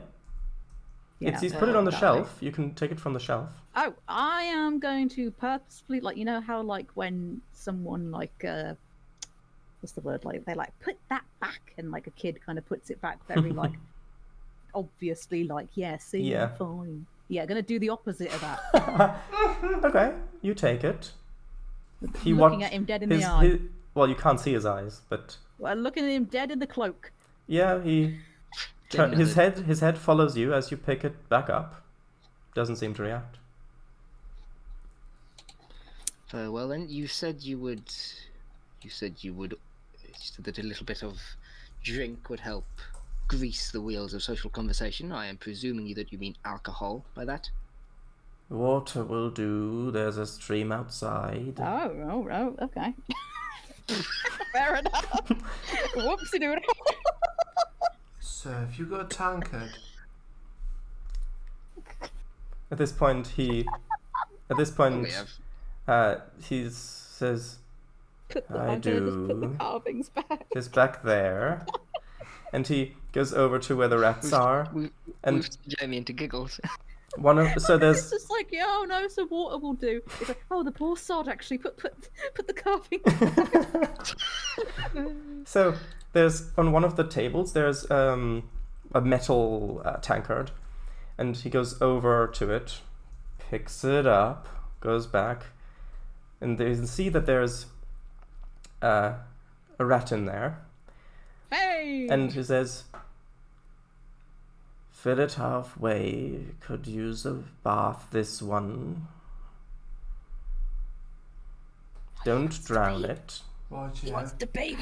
Yeah, He's put it on the that shelf. You can take it from the shelf. Oh, I am going to purposefully, like, you know how, like, when someone, like, what's the word, like, they, like, put that back, and, like, a kid kind of puts it back very, like, obviously, like, yeah, see, Yeah. fine. Yeah, gonna do the opposite of that. Okay, you take it. Looking at him dead in the eye. Well, you can't see his eyes, but Well, looking at him dead in the cloak. yeah, Getting his another- head follows you as you pick it back up. Doesn't seem to react. Very well then. You said that a little bit of drink would help grease the wheels of social conversation. I am presuming that you mean alcohol by that. Water will do. There's a stream outside. Oh, okay. Fair enough. Whoopsie doodle. So, have you got a tankard? At this point, he says, I'm gonna just put the do. carvings back. "It's back there," and he goes over to where the rats are. We've And Jamie into giggles. so It's there's just like, yeah, oh no, some water will do. It's like, oh, the poor sod actually put the carving. So there's on one of the tables there's a metal tankard, and he goes over to it, picks it up, goes back, and you can see that there's a rat in there, Hey! and he says, "Fill it halfway. Could use a bath. This one. Don't drown it." What He you wants have? to bathe.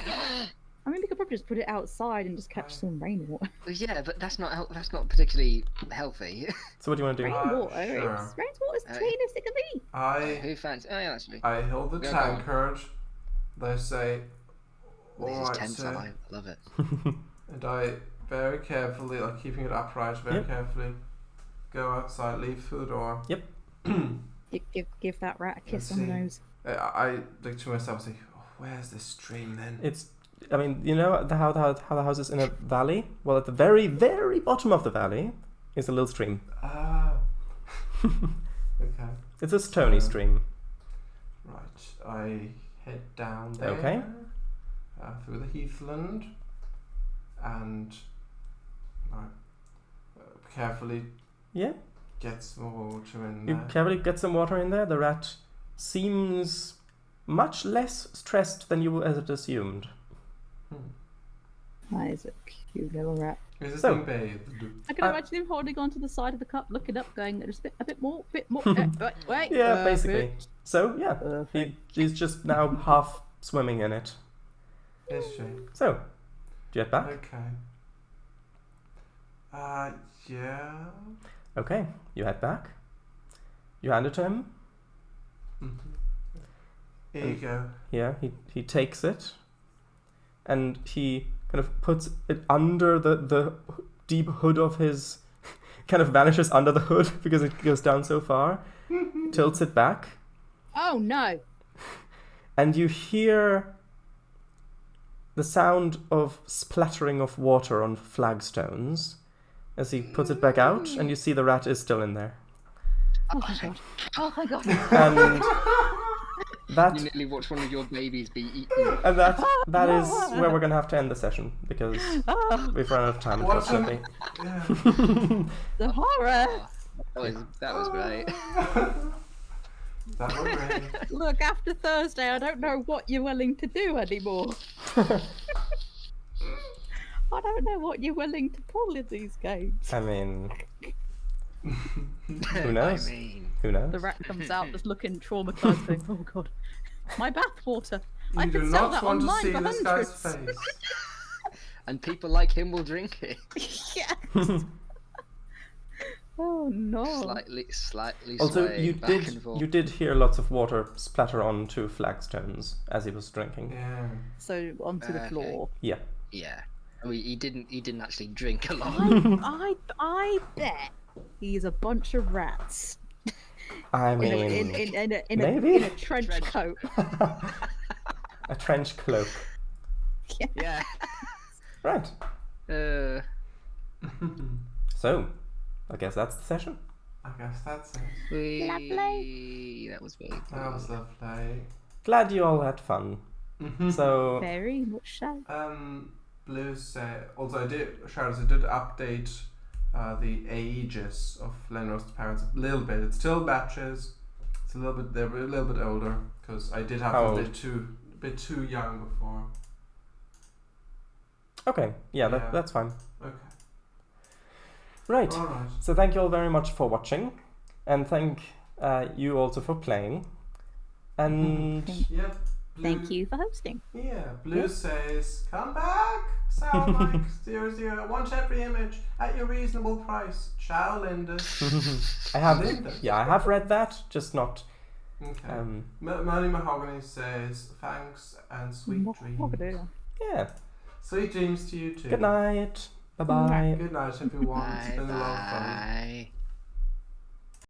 I mean, we could probably just put it outside and just catch some rainwater. Yeah, but that's not particularly healthy. So what do you want to do? Rainwater, sure. rainwater's clean as it can be. Who fancy? Oh yeah, actually. I hold the Yeah, go on. tankard. They say, This is "Alright, tense. sir," I love it. and I very carefully, like keeping it upright, very Yep. carefully go outside, leave through the door. Give that rat a kiss on the see. nose. I look to myself and say, oh, "Where's this stream then?" I mean, you know how the house is in a valley? Well, at the very, very bottom of the valley is a little stream. Ah. Okay. It's a stony stream. Right. I head down there. Okay. Through the heathland, and carefully Yeah, get some water in you there. carefully get some water in there. The rat seems much less stressed than you had assumed. That is a cute little rat. Is this So- thing bathed? I can imagine him holding onto the side of the cup, looking up, going, just a bit more. Wait. Yeah, basically. So yeah, Perfect. he's just now half swimming in it. Is she? So, do you head back? Okay. Yeah. Okay, you head back. You hand it to him. Here you go. Yeah, he takes it, and he kind of puts it under the deep hood of his, kind of vanishes under the hood because it goes down so far, tilts it back, Oh no! and you hear the sound of splattering of water on flagstones as he puts it back out, and you see the rat is still in there. Oh my god. Oh my god. And that You nearly watched one of your babies be eaten. and that is where we're gonna have to end the session because we've run out of time, What's unfortunately. Yeah. The horror. That was great. That was great. Look, after Thursday, I don't know what you're willing to do anymore. I don't know what you're willing to pull in these games. I mean, who knows? I mean, Who knows? The rat comes out just looking traumatized, going, "Oh god, my bathwater! I You could do sell not that want to online see for this guy's hundreds." face. and people like him will drink it. Yes. Oh no. Slightly Also, swaying back and forth. you did hear lots of water splatter onto flagstones as he was drinking. Yeah. So onto the Okay. floor. Yeah. Yeah. I mean, he didn't actually drink a lot. I bet he's a bunch of rats I in mean, a maybe? trench coat. a trench cloak. Yeah. Right. Uh, So, I guess that's the session. I guess that's it. Lovely. That was very That was lovely. Glad you all had fun. So, Very much so. Blue said, also I did update the ages of Lenro's parents a little bit. It's still batches. It's a little bit, they're a little bit older because I did have How them a old? bit too young before. okay, yeah, Yeah. that's fine. Okay. Right. Alright. So thank you all very much for watching, and thank you also for playing. And Yep. Blue, Thank you for hosting. Yeah, Blue Yeah. says, come back, Sound like 00. Want every image at your reasonable price. Ciao, Linda. I have, Linda. yeah, I have read that, just not. Okay. Melanie Mahogany says, thanks and sweet dreams. Yeah. Sweet dreams to you too. Good night. Bye bye. Good night, everyone. It's been a lot of fun.